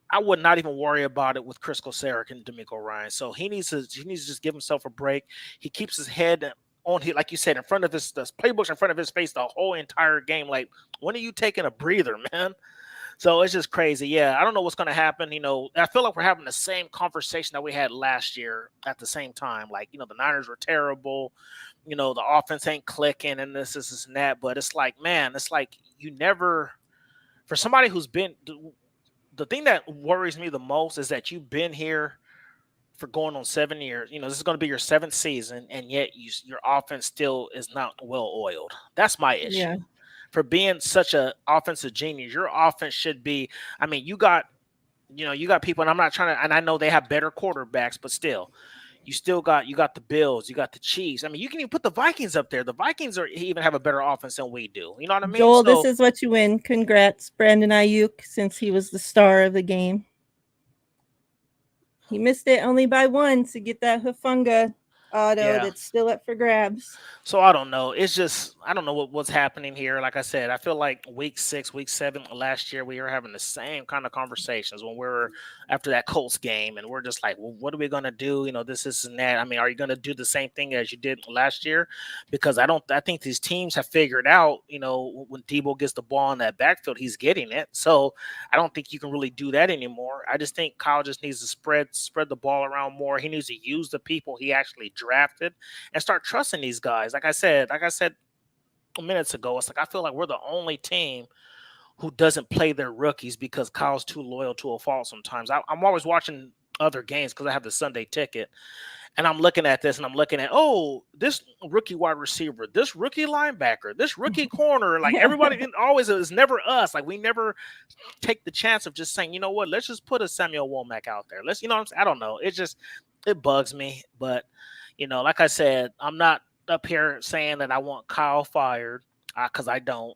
I would not even worry about it with Chris Kosarek and DeMeco Ryans. So he needs to just give himself a break. He keeps his head on, like you said, in front of the playbooks in front of his face the whole entire game. Like, when are you taking a breather, man? So it's just crazy. Yeah, I don't know what's going to happen. I feel like we're having the same conversation that we had last year at the same time. Like, the Niners were terrible. The offense ain't clicking and this and that. But it's like, man, it's like you never, for somebody who's been, the thing that worries me the most is that you've been here for going on 7 years. This is going to be your seventh season, and yet your offense still is not well oiled. That's my issue. Yeah. For being such a offensive genius, your offense should be. I mean, you got people, and I'm not trying to. And I know they have better quarterbacks, but still, you got the Bills, you got the Chiefs. I mean, you can even put the Vikings up there. The Vikings even have a better offense than we do. You know what I mean? Joel, this is what you win. Congrats, Brandon Ayuk, since he was the star of the game. He missed it only by one to get that Hufanga auto that's still up for grabs. So I don't know. It's just I don't know what's happening here. Like I said, I feel like week 6, week 7 last year we were having the same kind of conversations when we were after that Colts game, and we're just like, well, what are we gonna do? This and that. I mean, are you gonna do the same thing as you did last year? Because I think these teams have figured out, when Debo gets the ball in that backfield, he's getting it. So I don't think you can really do that anymore. I just think Kyle just needs to spread the ball around more. He needs to use the people he actually drafted and start trusting these guys. Like I said minutes ago, it's like I feel like we're the only team who doesn't play their rookies because Kyle's too loyal to a fault sometimes. I'm always watching other games because I have the Sunday ticket, and I'm looking at this and I'm looking at, this rookie wide receiver, this rookie linebacker, this rookie corner. Like everybody always is never us. Like we never take the chance of just saying, you know what, let's just put a Samuel Womack out there. Let's, what I'm saying? I don't know. It bugs me, but like I said, I'm not up here saying that I want Kyle fired because I don't.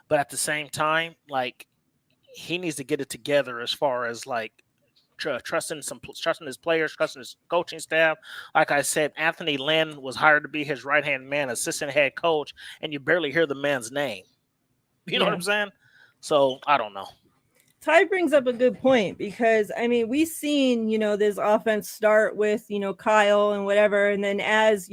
But at the same time, like he needs to get it together as far as like trusting his players, trusting his coaching staff. Like I said, Anthony Lynn was hired to be his right-hand man, assistant head coach, and you barely hear the man's name. You know what I'm saying? So I don't know. Ty brings up a good point because, I mean, we've seen, this offense start with, Kyle and whatever. And then as,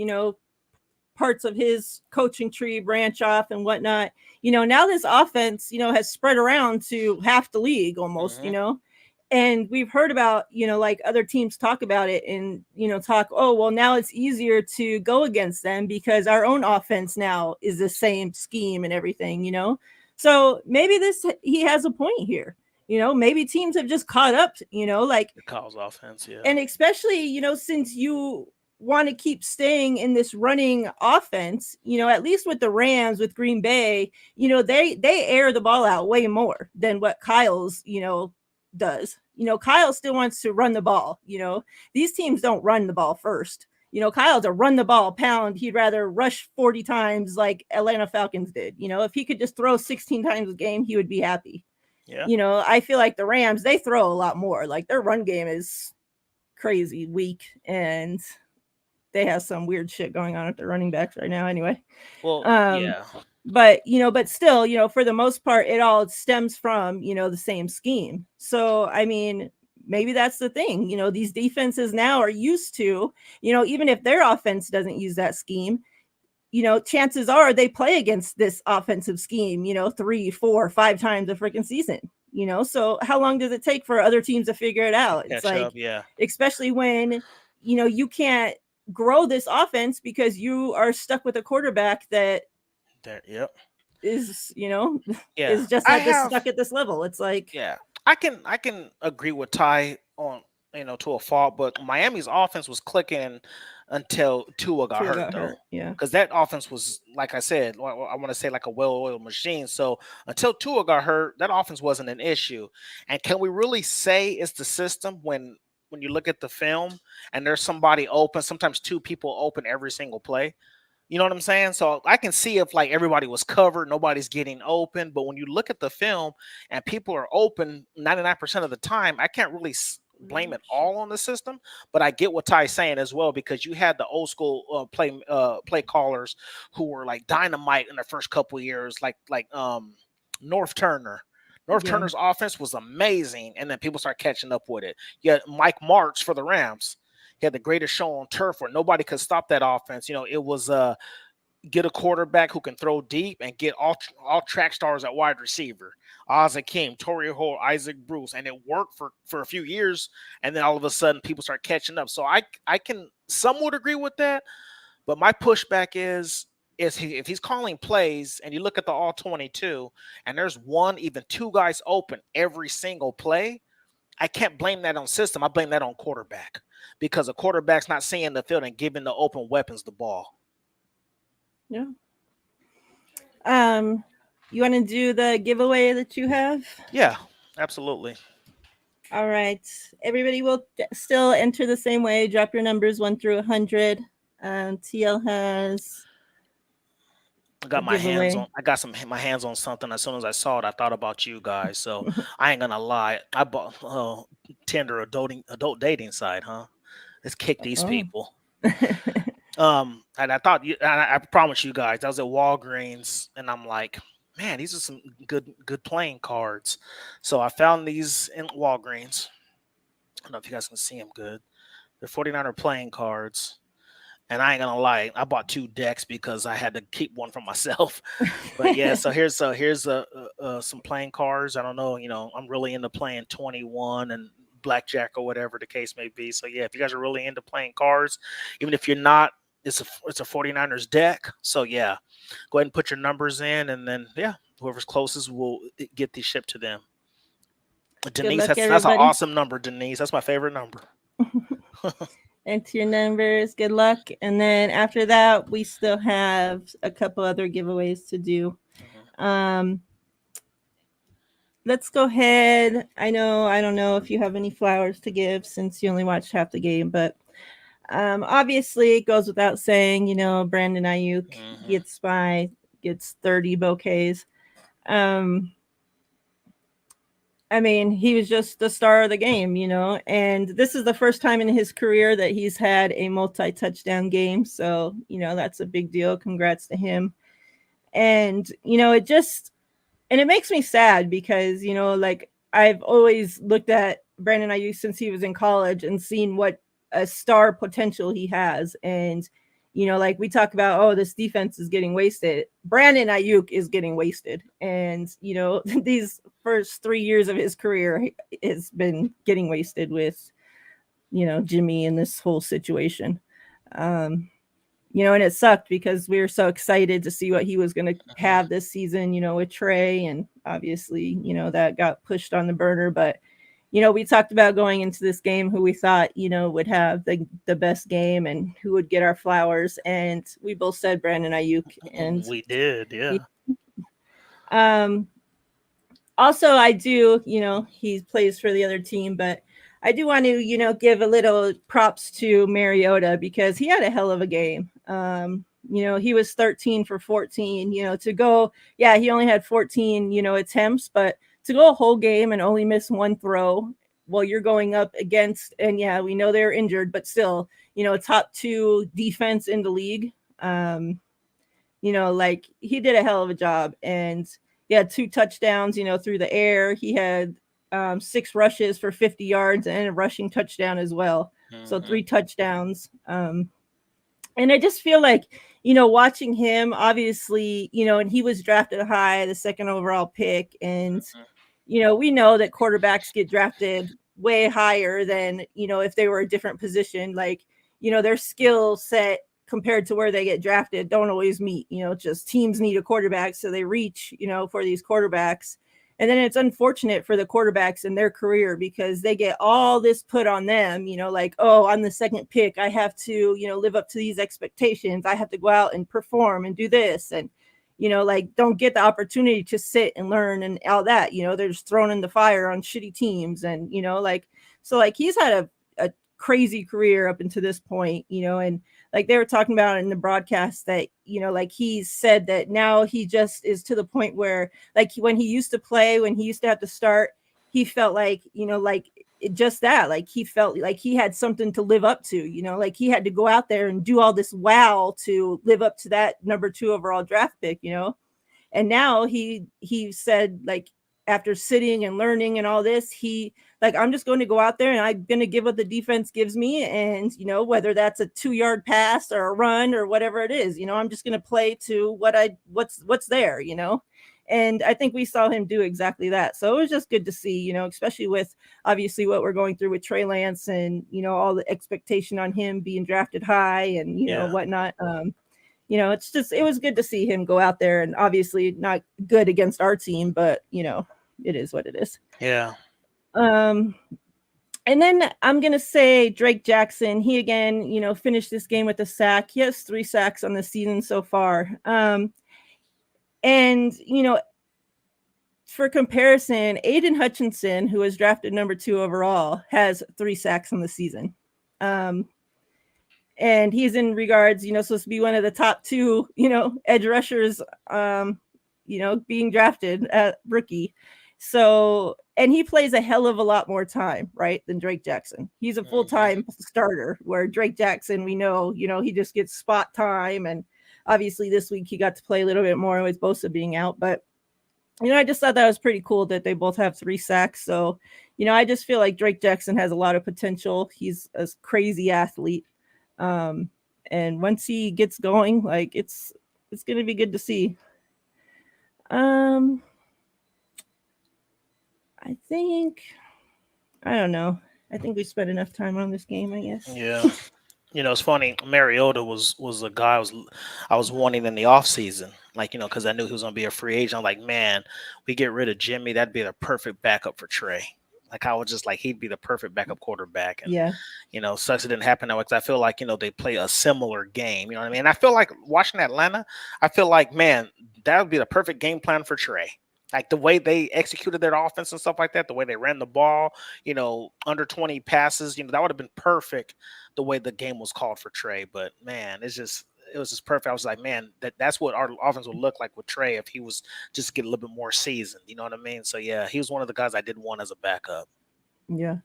parts of his coaching tree branch off and whatnot, now this offense, has spread around to half the league almost, and we've heard about, like other teams talk about it and, talk, now it's easier to go against them because our own offense now is the same scheme and everything, So maybe he has a point here. Maybe teams have just caught up, like the Kyle's offense, yeah. And especially, since you want to keep staying in this running offense, at least with the Rams, with Green Bay, they air the ball out way more than what Kyle's, does. Kyle still wants to run the ball. These teams don't run the ball first. Kyle's a run the ball pound. He'd rather rush 40 times like Atlanta Falcons did. If he could just throw 16 times a game, he would be happy. Yeah. I feel like the Rams, they throw a lot more. Like their run game is crazy weak, and they have some weird shit going on at the running backs right now anyway. Well, yeah. But, but still, for the most part, it all stems from, the same scheme. So, I mean, maybe that's the thing. These defenses now are used to, even if their offense doesn't use that scheme, chances are they play against this offensive scheme, 3, 4, 5 times a freaking season, so how long does it take for other teams to figure it out? It's like, especially when, you can't grow this offense because you are stuck with a quarterback that is, is just like stuck at this level. It's like, I can agree with Ty on, to a fault, but Miami's offense was clicking until Tua got hurt, though. Yeah. Because that offense was, like I said, I want to say like a well-oiled machine. So until Tua got hurt, that offense wasn't an issue. And can we really say it's the system when you look at the film and there's somebody open, sometimes 2 people open every single play? You know what I'm saying? So I can see if like everybody was covered, nobody's getting open. But when you look at the film and people are open 99% of the time, I can't really blame it all on the system. But I get what Ty's saying as well, because you had the old school play callers who were like dynamite in the first couple of years, like North Turner. Turner's offense was amazing, and then people start catching up with it. You had Mike Martz for the Rams. He had the greatest show on turf where nobody could stop that offense. It was get a quarterback who can throw deep and get all track stars at wide receiver. Oz Hakeem, Torrey Holt, Isaac Bruce, and it worked for a few years, and then all of a sudden people start catching up. So I can somewhat agree with that, but my pushback is if he's calling plays and you look at the all 22 and there's one, even two guys open every single play, I can't blame that on system. I blame that on quarterback, because a quarterback's not seeing the field and giving the open weapons the ball. Yeah. You want to do the giveaway that you have? Yeah, absolutely. All right. Everybody will still enter the same way. Drop your numbers 1 through 100. TL has. I got my hands on something. As soon as I saw it, I thought about you guys. So I ain't gonna lie. I bought Tinder adult dating site, huh? Let's kick these people. And I thought I promise you guys, I was at Walgreens and I'm like, man, these are some good playing cards. So I found these in Walgreens. I don't know if you guys can see them good. They're 49er playing cards. And I ain't gonna lie, I bought 2 decks because I had to keep one for myself. But yeah, so here's some playing cards. I don't know, I'm really into playing 21 and blackjack or whatever the case may be. So yeah, if you guys are really into playing cards, even if you're not, it's a 49ers deck. So yeah, go ahead and put your numbers in, and then yeah, whoever's closest will get these shipped to them. Denise, that's an awesome number, Denise. That's my favorite number. Enter your numbers. Good luck. And then after that, we still have a couple other giveaways to do. Let's go ahead. I don't know if you have any flowers to give since you only watched half the game, but obviously it goes without saying, Brandon Ayuk gets 30 bouquets. I mean, he was just the star of the game, and this is the first time in his career that he's had a multi-touchdown game. So, that's a big deal. Congrats to him. And, it makes me sad because, I've always looked at Brandon Ayuk since he was in college and seen what a star potential he has. And, we talk about, this defense is getting wasted. Brandon Ayuk is getting wasted. And, these first 3 years of his career has been getting wasted with, Jimmy and this whole situation. And it sucked because we were so excited to see what he was going to have this season, with Trey. And obviously, that got pushed on the burner. But, we talked about going into this game who we thought, would have the best game and who would get our flowers. And we both said Brandon Ayuk. And we did, yeah. Also, I do, he plays for the other team, but I do want to, give a little props to Mariota because he had a hell of a game. He was 13 for 14, to go. Yeah, he only had 14, attempts, but to go a whole game and only miss one throw while you're going up against, and yeah, we know they're injured, but still, top 2 defense in the league. He did a hell of a job, and he had 2 touchdowns, through the air. He had 6 rushes for 50 yards and a rushing touchdown as well. So 3 touchdowns. And I just feel like, watching him, obviously, and he was drafted high, the 2nd overall pick. And, we know that quarterbacks get drafted way higher than, if they were a different position. Their skill set compared to where they get drafted don't always meet, just teams need a quarterback. So they reach, for these quarterbacks. And then it's unfortunate for the quarterbacks in their career because they get all this put on them, I'm the 2nd pick. I have to, live up to these expectations. I have to go out and perform and do this. And, don't get the opportunity to sit and learn and all that, they're just thrown in the fire on shitty teams. And, he's had a crazy career up until this point, and they were talking about in the broadcast that, he said that now he just is to the point where when he used to play, when he used to have to start, he felt just that, he felt like he had something to live up to, he had to go out there and do all this wow to live up to that number 2 overall draft pick, and now he said, after sitting and learning and all this, I'm just going to go out there and I'm going to give what the defense gives me. And, whether that's a 2-yard pass or a run or whatever it is, I'm just going to play to what's there, And I think we saw him do exactly that. So it was just good to see, especially with obviously what we're going through with Trey Lance and, all the expectation on him being drafted high and, whatnot. It was good to see him go out there, and obviously not good against our team, but, it is what it is. Yeah. And then I'm going to say Drake Jackson. He again, finished this game with a sack. He has 3 sacks on the season so far. And, for comparison, Aiden Hutchinson, who was drafted number 2 overall, has 3 sacks on the season. And he's in regards, supposed to be one of the top 2, edge rushers, being drafted at rookie. So, and he plays a hell of a lot more time, right, than Drake Jackson. He's a full-time starter, where Drake Jackson, we know, he just gets spot time. And obviously this week he got to play a little bit more with Bosa being out. But, I just thought that was pretty cool that they both have 3 sacks. So, I just feel like Drake Jackson has a lot of potential. He's a crazy athlete. And once he gets going, like it's going to be good to see. I don't know. I think we spent enough time on this game, I guess. Yeah. It's funny. Mariota was a guy I was wanting in the offseason, because I knew he was going to be a free agent. I'm like, man, we get rid of Jimmy, that'd be the perfect backup for Trey. I was just like, he'd be the perfect backup quarterback. And, sucks it didn't happen that way, because I feel like, they play a similar game. You know what I mean? I feel like watching Atlanta, I feel like, man, that would be the perfect game plan for Trey. Like the way they executed their offense and stuff like that, the way they ran the ball, under 20 passes, that would have been perfect the way the game was called for Trey. But, man, it was just perfect. I was like, man, that's what our offense would look like with Trey if he was just get a little bit more seasoned. You know what I mean? So, yeah, he was one of the guys I did want as a backup. Yeah.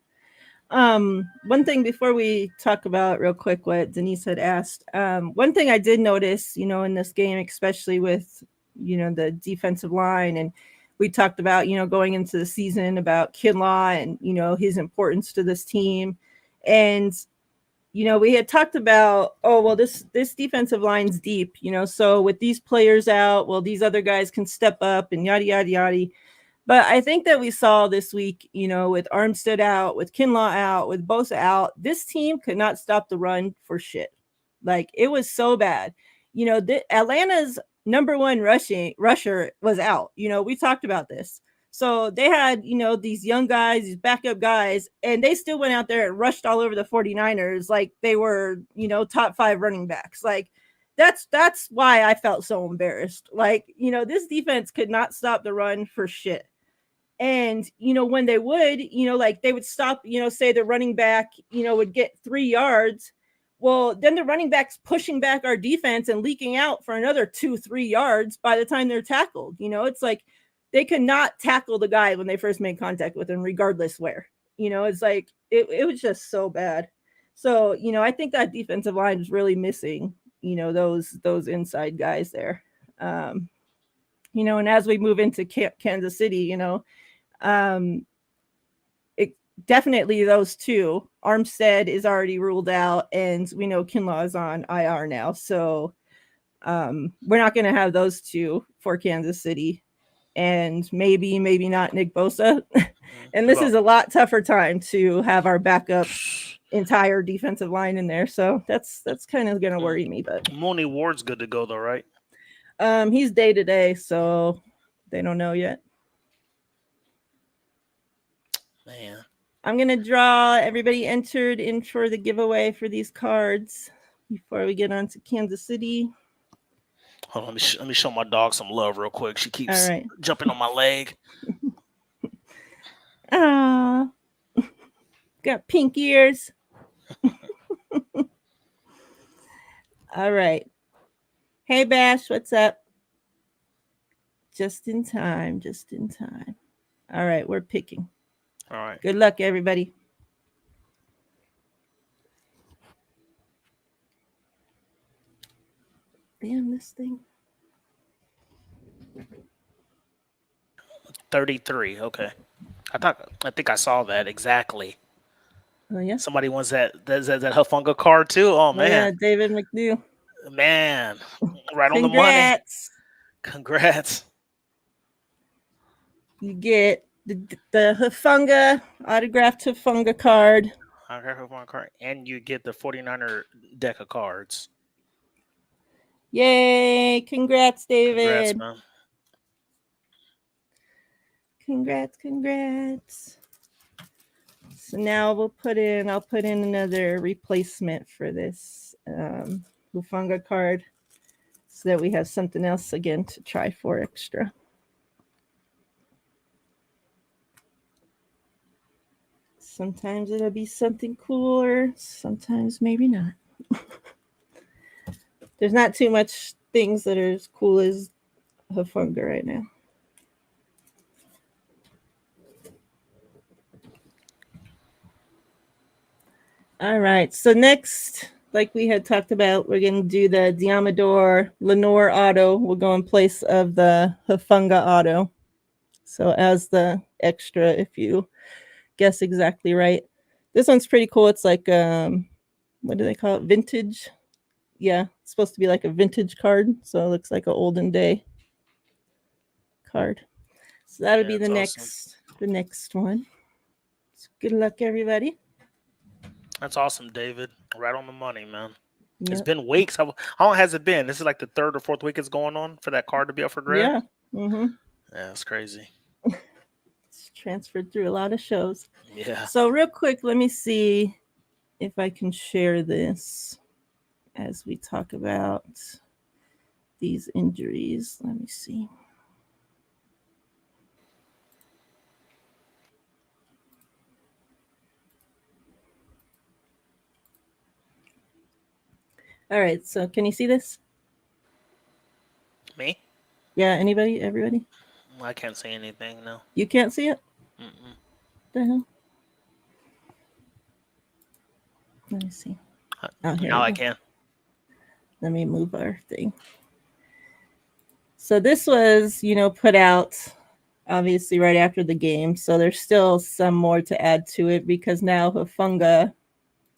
One thing before we talk about real quick what Denise had asked, one thing I did notice, in this game, especially with, the defensive line, and we talked about, going into the season about Kinlaw and, his importance to this team. And, we had talked about, this defensive line's deep, so with these players out, these other guys can step up and yada, yada, yada. But I think that we saw this week, with Armstead out, with Kinlaw out, with Bosa out, this team could not stop the run for shit. Like, it was so bad. Atlanta's number 1 rusher was out. We talked about this. So they had, these young guys, these backup guys, and they still went out there and rushed all over the 49ers like they were, top 5 running backs. Like, that's why I felt so embarrassed. Like, this defense could not stop the run for shit. And, when they would, they would stop, say the running back, would get 3 yards. Well, then the running back's pushing back our defense and leaking out for another 2-3 yards by the time they're tackled. It's like they could not tackle the guy when they first made contact with him, regardless where. It's like it was just so bad. So, I think that defensive line is really missing, those inside guys there. And as we move into Kansas City, definitely those 2. Armstead is already ruled out, and we know Kinlaw is on IR now. So we're not going to have those 2 for Kansas City, and maybe not Nick Bosa. And this is a lot tougher time to have our backup entire defensive line in there. So that's kind of going to worry me. But Mooney Ward's good to go though, right? He's day-to-day, so they don't know yet. Man. I'm going to draw everybody entered in for the giveaway for these cards before we get on to Kansas City. Hold on, let me show my dog some love real quick. She keeps jumping on my leg. Got pink ears. All right. Hey, Bash, what's up? Just in time. All right, we're picking. All right. Good luck, everybody. Damn, this thing. 33. Okay. I think I saw that exactly. Oh yeah. Somebody wants that Hufunga card too. Oh man. Yeah, David McNeil. Man, right on the money. Congrats. You get the Hufanga autographed Hufanga card. And you get the 49er deck of cards. Yay! Congrats, David. Congrats, man. Congrats. So now I'll put in another replacement for this Hufanga card so that we have something else again to try for extra. Sometimes it'll be something cooler, sometimes maybe not. There's not too much things that are as cool as Hufanga right now. All right, so next, like we had talked about, we're going to do the Diamador Lenore auto. We'll go in place of the Hufanga auto. So as the extra, if you guess exactly right. This one's pretty cool. It's like, what do they call it? Vintage. Yeah, it's supposed to be like a vintage card. So it looks like an olden day card. So that would be the next one. So good luck, everybody. That's awesome, David. Right on the money, man. Yep. It's been weeks. How long has it been? This is like the third or fourth week it's going on for that card to be up for grab? Yeah. Mm-hmm. Yeah, it's crazy. It's transferred through a lot of shows. Yeah. So real quick, let me see if I can share this as we talk about these injuries. Let me see. All right, so can you see this? Me? Yeah, anybody? Everybody? I can't see anything, no. You can't see it? Mm-mm. The hell? Let me see. Now I can. Let me move our thing. So this was, put out obviously right after the game. So there's still some more to add to it because now Hufanga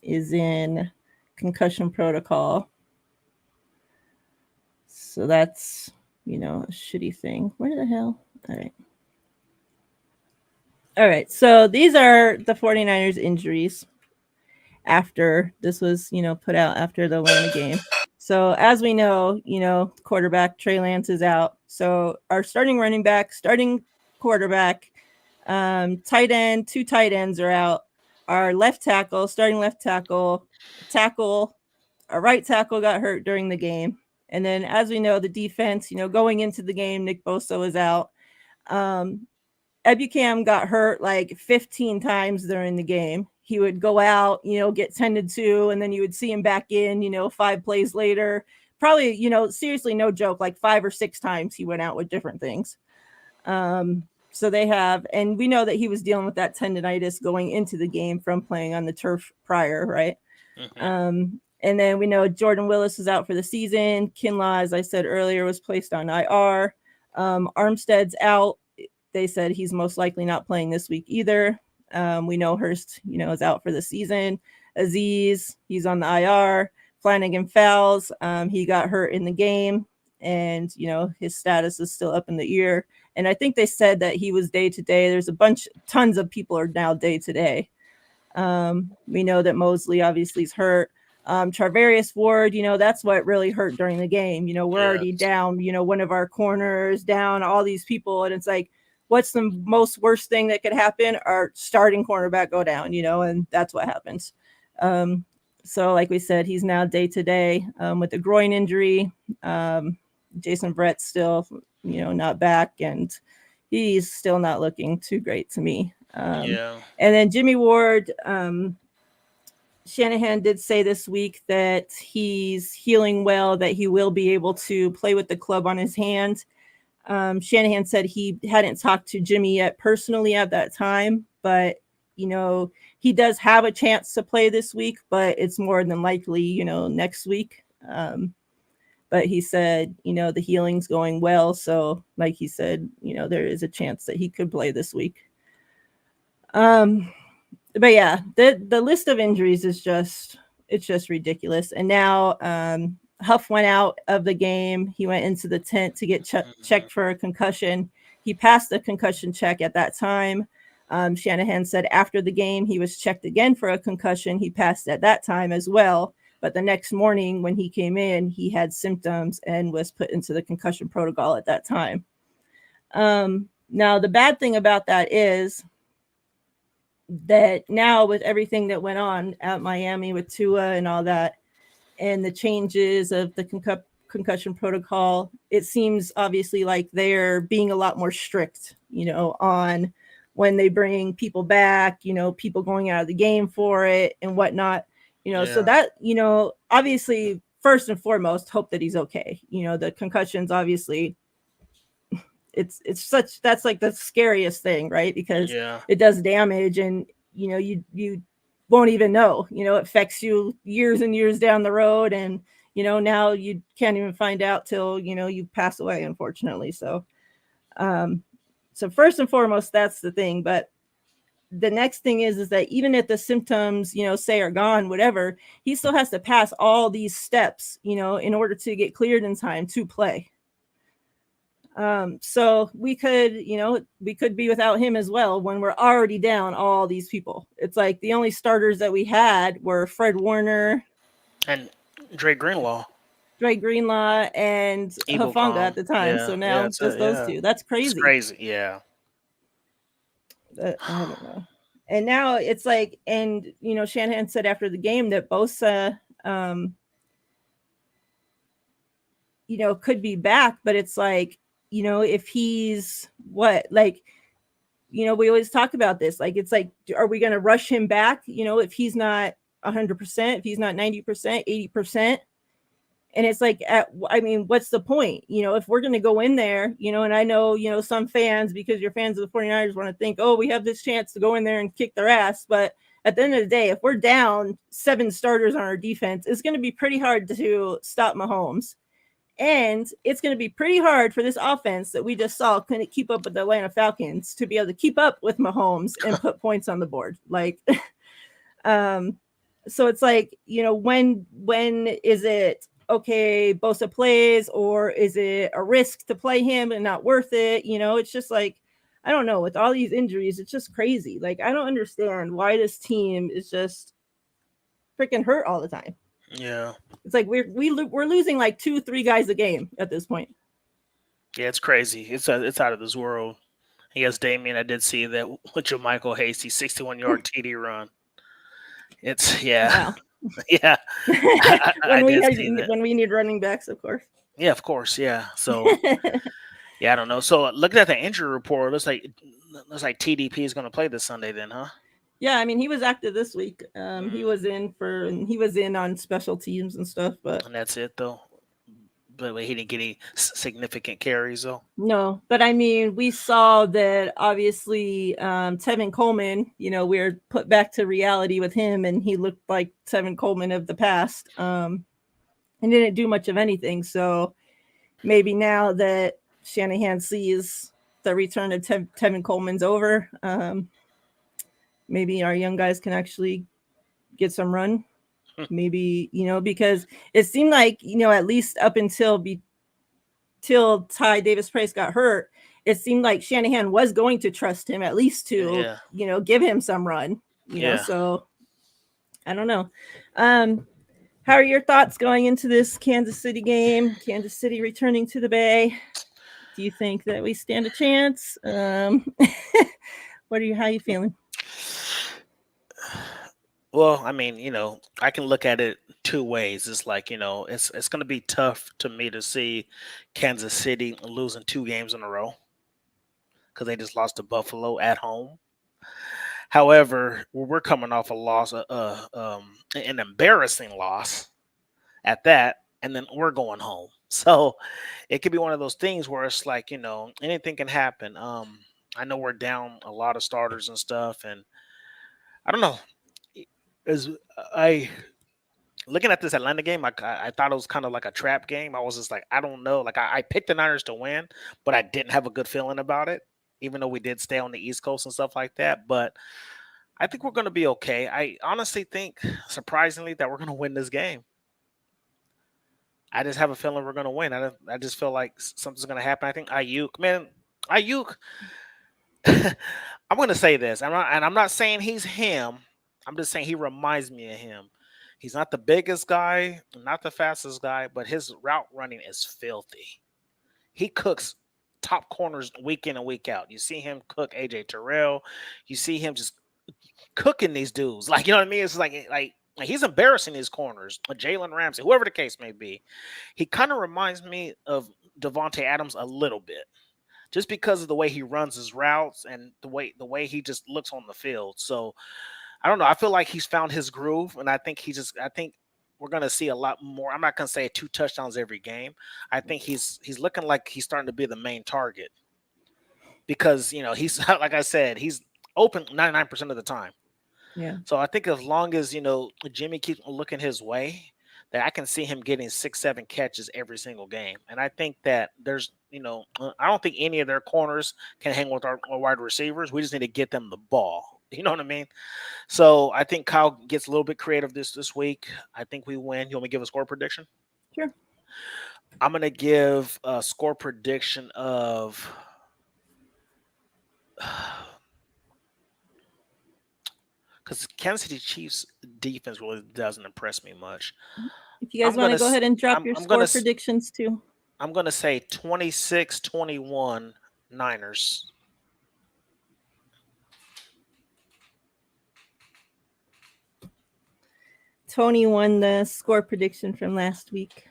is in concussion protocol. So that's, a shitty thing. Where the hell? All right. So these are the 49ers injuries after this was, put out after the win the game. So as we know, quarterback Trey Lance is out. So our starting running back, starting quarterback, tight end, 2 tight ends are out. Our left tackle, starting left tackle, our right tackle got hurt during the game. And then as we know, the defense, going into the game, Nick Bosa was out. Ebukam got hurt like 15 times during the game. He would go out, get tended to, and then you would see him back in, 5 plays later. Probably, seriously, no joke, like 5 or 6 times he went out with different things. So they have, and we know that he was dealing with that tendonitis going into the game from playing on the turf prior, right? Mm-hmm. And then we know Jordan Willis is out for the season. Kinlaw, as I said earlier, was placed on IR. Armstead's out. They said he's most likely not playing this week either. We know Hurst, is out for the season. Aziz, he's on the IR. Flanagan fouls. He got hurt in the game, and his status is still up in the air. And I think they said that he was day to day. There's tons of people are now day to day. We know that Mosley obviously is hurt. Charvarius Ward, that's what really hurt during the game. We're already down, one of our corners, down all these people, and it's like, what's the most worst thing that could happen? Our starting cornerback go down, and that's what happens. So like we said, he's now day to day with a groin injury. Jason Brett's still, not back, and he's still not looking too great to me. And then Jimmy Ward, Shanahan did say this week that he's healing well, that he will be able to play with the club on his hand. Shanahan said he hadn't talked to Jimmy yet personally at that time, but, he does have a chance to play this week, but it's more than likely, next week. But he said, the healing's going well. So like he said, there is a chance that he could play this week. But yeah, the list of injuries is just ridiculous. And now Huff went out of the game. He went into the tent to get checked for a concussion. he passed the concussion check at that time. Shanahan said after the game he was checked again for a concussion. He passed at that time as well. But the next morning when he came in, he had symptoms and was put into the concussion protocol at that time. Now, the bad thing about that is that now with everything that went on at Miami with Tua and all that, and the changes of the concussion protocol, it seems obviously like they're being a lot more strict, on when they bring people back, people going out of the game for it and whatnot, so that, obviously, first and foremost, hope that he's okay. The concussions, obviously, that's like the scariest thing, right? Because it does damage and, you won't even know, it affects you years and years down the road. And, now you can't even find out till, you pass away, unfortunately. So first and foremost, that's the thing. But the next thing is that even if the symptoms, say are gone, whatever, he still has to pass all these steps, in order to get cleared in time to play. So we could be without him as well when we're already down all these people. It's like the only starters that we had were Fred Warner and Dre Greenlaw and Hufanga at the time. So now just those two. That's crazy. It's crazy. Yeah. I don't know. And now it's like, and Shanahan said after the game that Bosa, could be back, but it's like, if he's we always talk about this. Like, it's like, are we going to rush him back? If he's not 100%, if he's not 90%, 80%. And it's like, what's the point? If we're going to go in there, and I know, some fans, because you're fans of the 49ers, want to think, oh, we have this chance to go in there and kick their ass. But at the end of the day, if we're down 7 starters on our defense, it's going to be pretty hard to stop Mahomes. And it's going to be pretty hard for this offense that we just saw couldn't keep up with the Atlanta Falcons to be able to keep up with Mahomes and put points on the board. Like, so it's like, when is it okay, Bosa plays, or is it a risk to play him and not worth it? It's just like, I don't know, with all these injuries, it's just crazy. Like, I don't understand why this team is just freaking hurt all the time. Yeah. It's like we're losing like 2-3 guys a game at this point. Yeah, it's crazy. It's out of this world. Yes, Damien, I did see that with Jermichael Hasty 61-yard TD run. It's Wow. Yeah. When we need running backs, of course. Yeah, of course. Yeah. So yeah, I don't know. So looking at the injury report, looks like TDP is going to play this Sunday then, huh? Yeah, he was active this week. He was in on special teams and stuff, but that's it though. But he didn't get any significant carries though. No, but we saw that obviously Tevin Coleman, we're put back to reality with him, and he looked like Tevin Coleman of the past, and didn't do much of anything. So maybe now that Shanahan sees the return of Tevin Coleman's over, maybe our young guys can actually get some run. Maybe, because it seemed like, at least up until Ty Davis-Price got hurt, it seemed like Shanahan was going to trust him at least to, give him some run, know, so I don't know. How are your thoughts going into this Kansas City game? Kansas City returning to the Bay. Do you think that we stand a chance? How are you feeling? Well, I can look at it 2 ways. It's like, it's going to be tough to me to see Kansas City losing 2 games in a row because they just lost to Buffalo at home. However, we're coming off a loss, an embarrassing loss at that, and then we're going home. So it could be one of those things where it's like, anything can happen. I know we're down a lot of starters and stuff, and I don't know. Looking at this Atlanta game, I thought it was kind of like a trap game. I was just like, I don't know. Like I picked the Niners to win, but I didn't have a good feeling about it, even though we did stay on the East Coast and stuff like that. But I think we're going to be okay. I honestly think, surprisingly, that we're going to win this game. I just have a feeling we're going to win. I just feel like something's going to happen. I think Ayuk, man, Ayuk, I'm going to say this. I'm not saying he's him. I'm just saying he reminds me of him. He's not the biggest guy, not the fastest guy, but his route running is filthy. He cooks top corners week in and week out. You see him cook AJ Terrell. You see him just cooking these dudes. Like, you know what I mean? It's like he's embarrassing these corners. Jalen Ramsey, whoever the case may be. He kind of reminds me of Devontae Adams a little bit, just because of the way he runs his routes and the way he just looks on the field. So I don't know. I feel like he's found his groove, and I think we're gonna see a lot more. I'm not gonna say 2 touchdowns every game. I think he's looking like he's starting to be the main target because he's like I said, he's open 99% of the time. Yeah. So I think as long as Jimmy keeps looking his way, that I can see him getting 6, 7 catches every single game. And I think that there's I don't think any of their corners can hang with our wide receivers. We just need to get them the ball. You know what I mean? So I think Kyle gets a little bit creative this week. I think we win. You want me to give a score prediction? Sure. I'm going to give a score prediction of because Kansas City Chiefs defense really doesn't impress me much. If you guys want to go ahead and drop your score predictions too. I'm going to say 26-21 Niners. Tony won the score prediction from last week.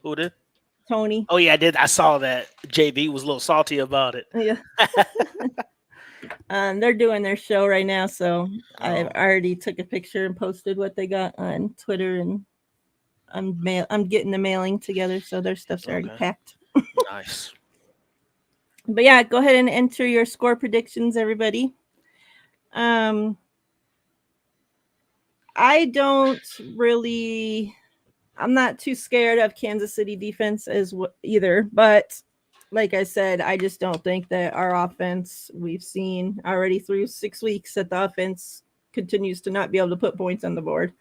Who did? Tony. Oh, yeah, I did. I saw that. JB was a little salty about it. Yeah. They're doing their show right now, so I already took a picture and posted what they got on Twitter, and I'm getting the mailing together, so their stuff's already packed. Nice. But yeah, go ahead and enter your score predictions, everybody. I'm not too scared of Kansas City defense either, but like I said, I just don't think that our offense, we've seen already through 6 weeks that the offense continues to not be able to put points on the board,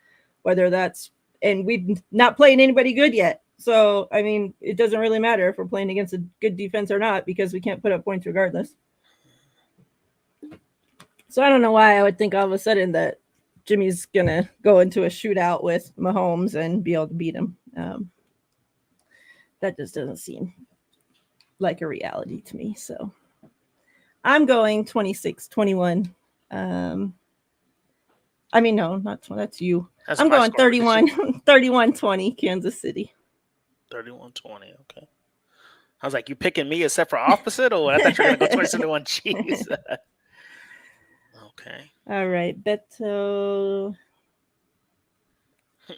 and we've not playing anybody good yet. So, I mean, it doesn't really matter if we're playing against a good defense or not, because we can't put up points regardless. So I don't know why I would think all of a sudden that Jimmy's going to go into a shootout with Mahomes and be able to beat him. That just doesn't seem like a reality to me. So I'm going 26-21. No, not 20. That's you. I'm going 31-20 Kansas City. 31-20. Okay. I was like, you picking me except for opposite, or I thought you were going to go 27-1 Chiefs. Okay. All right. Beto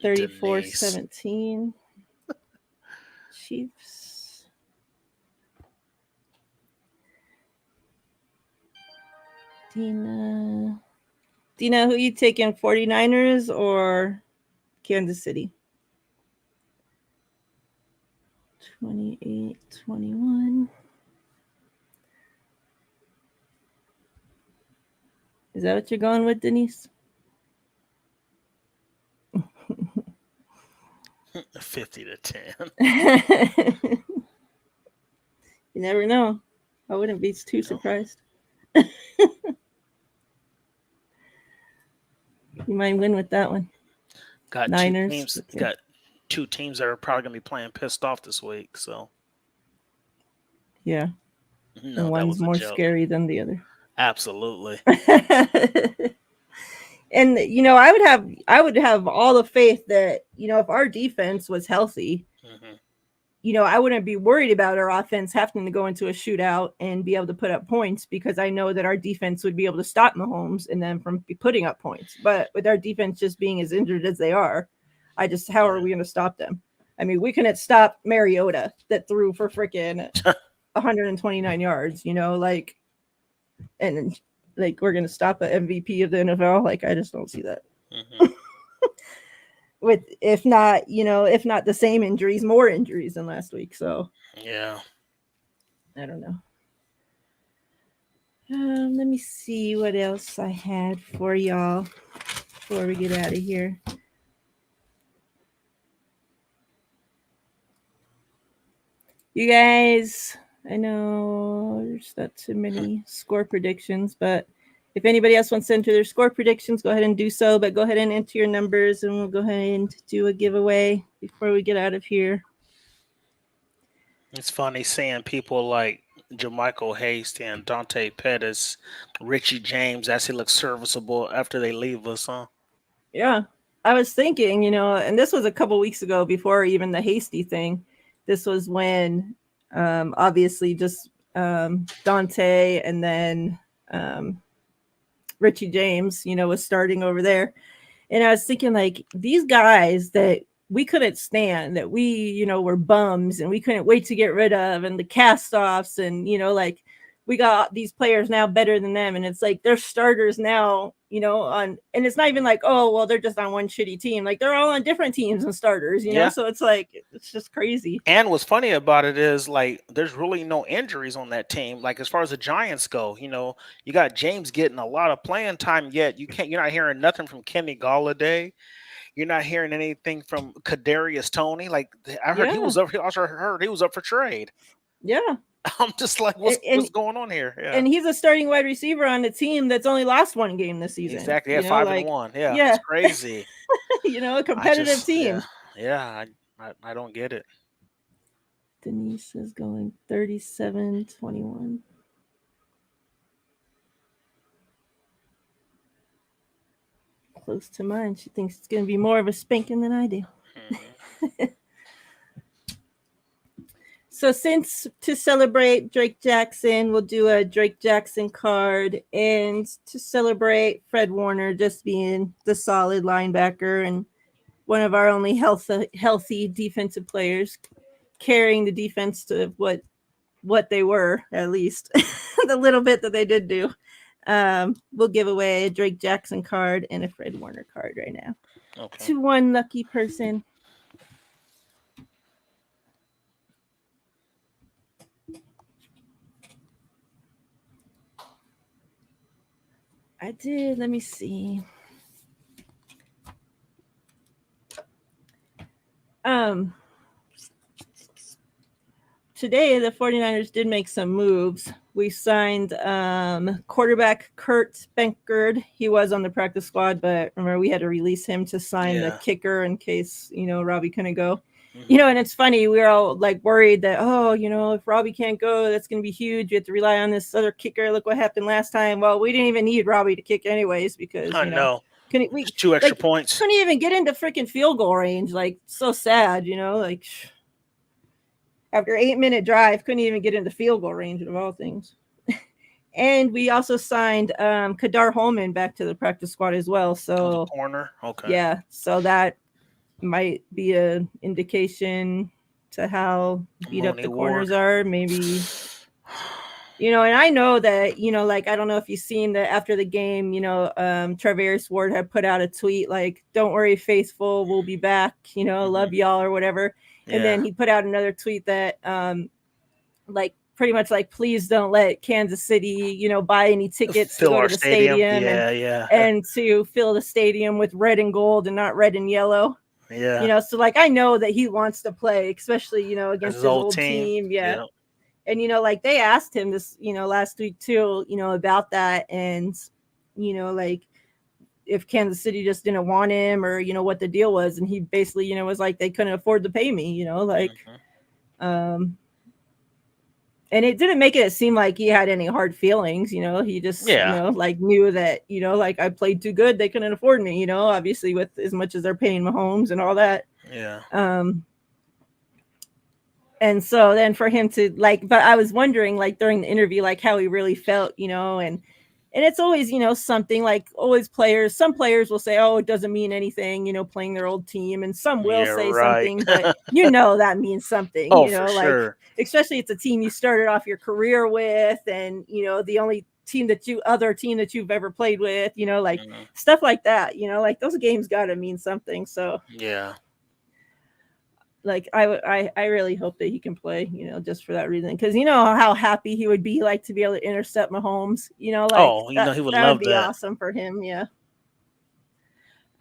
34-17. Chiefs. Dina, who you taking, 49ers or Kansas City? 28-21. Is that what you're going with, Denise? 50-10. You never know. I wouldn't be too surprised. You might win with that one. Niners. Got 2 teams that are probably going to be playing pissed off this week. So, yeah. No, and one's more scary than the other. Absolutely. And I would have all the faith that if our defense was healthy, I wouldn't be worried about our offense having to go into a shootout and be able to put up points, because I know that our defense would be able to stop Mahomes and then from putting up points. But with our defense just being as injured as they are, how are we going to stop them? I mean, we couldn't stop Mariota that threw for freaking 129 yards, and we're going to stop an MVP of the NFL. I just don't see that. With if not the same injuries, more injuries than last week. So yeah, I don't know. Let me see what else I had for y'all before we get out of here. You guys, I know there's not too many score predictions, but if anybody else wants to enter their score predictions, go ahead and do so. But go ahead and enter your numbers, and we'll go ahead and do a giveaway before we get out of here. It's funny seeing people like Jermichael Hasty and Dante Pettis, Richie James actually look serviceable after they leave us, huh? Yeah. I was thinking, and this was a couple weeks ago before even the Hasty thing. This was when obviously just Dante and then Richie James, was starting over there. And I was thinking, like, these guys that we couldn't stand, that we, were bums and we couldn't wait to get rid of, and the cast offs, and, like, we got these players now better than them. And it's like they're starters now, and it's not even like, oh, well, they're just on one shitty team. Like, they're all on different teams and starters, know? So it's like, it's just crazy. And what's funny about it is, like, there's really no injuries on that team. Like, as far as the Giants go, you got James getting a lot of playing time, yet you're not hearing nothing from Kenny Golladay. You're not hearing anything from Kadarius Toney. Like, I heard he was up. I also heard he was up for trade. Yeah. I'm just like, what's going on here? Yeah. And he's a starting wide receiver on a team that's only lost one game this season. Exactly. Yeah, 5-1. Yeah. It's crazy. A competitive team. Yeah. I don't get it. Denise is going 37-21. Close to mine. She thinks it's going to be more of a spanking than I do. So since to celebrate Drake Jackson, we'll do a Drake Jackson card, and to celebrate Fred Warner just being the solid linebacker and one of our only healthy defensive players, carrying the defense to what they were, at least the little bit that they did do. We'll give away a Drake Jackson card and a Fred Warner card right now to one lucky person. I did. Let me see. Today the 49ers did make some moves. We signed quarterback Kurt Benkert. He was on the practice squad, but remember we had to release him to sign the kicker in case, Robbie couldn't go. Mm-hmm. And it's funny, we were all like worried that, if Robbie can't go, that's going to be huge. We have to rely on this other kicker. Look what happened last time. Well, we didn't even need Robbie to kick anyways because, we 2 extra points. Couldn't even get into freaking field goal range. Like, so sad, like after 8-minute drive, couldn't even get into field goal range of all things. And we also signed Kadar Holman back to the practice squad as well. So corner. Okay. Yeah. So that might be an indication to how beat up the corners are. Maybe, and I know that, like, I don't know if you've seen that after the game, Travis Ward had put out a tweet like, don't worry, faithful, we'll be back, love y'all or whatever. And then he put out another tweet that, like, pretty much like, please don't let Kansas City, buy any tickets to go to the stadium and to fill the stadium with red and gold and not red and yellow. Yeah. So like, I know that he wants to play, especially, against his old team. Yeah. And, like they asked him this, last week too, about that. And, like if Kansas City just didn't want him or, what the deal was. And he basically, was like, they couldn't afford to pay me, like, and it didn't make it seem like he had any hard feelings, he just, like knew that, like I played too good. They couldn't afford me, obviously with as much as they're paying Mahomes and all that. Yeah. And so then for him to like, but I was wondering like during the interview, like how he really felt, and it's always, something like always some players will say, oh, it doesn't mean anything, playing their old team. And some will say something, but that means something, for like, sure. Especially it's a team you started off your career with. And, the only other team that you've ever played with, like stuff like that, like those games got to mean something. So, yeah. Like I really hope that he can play, just for that reason. Because how happy he would be like to be able to intercept Mahomes, like he would that love would be that. awesome for him. Yeah.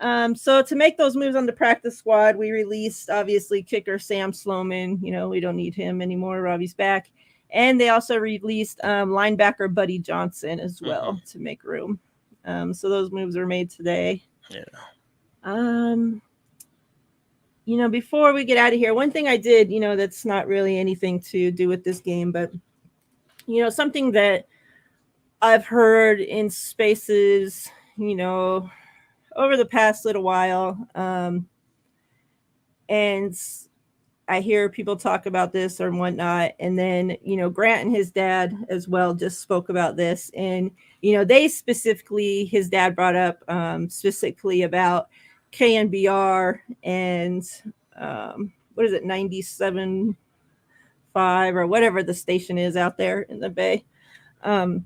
So to make those moves on the practice squad, we released obviously kicker Sam Sloman. We don't need him anymore. Robbie's back. And they also released linebacker Buddy Johnson as well to make room. So those moves were made today. Yeah. Before we get out of here, one thing I did, that's not really anything to do with this game, but something that I've heard in spaces, over the past little while, and I hear people talk about this or whatnot. And then, Grant and his dad as well just spoke about this. And, they specifically, his dad brought up specifically about KNBR and what is it, 97.5 or whatever the station is out there in the Bay. And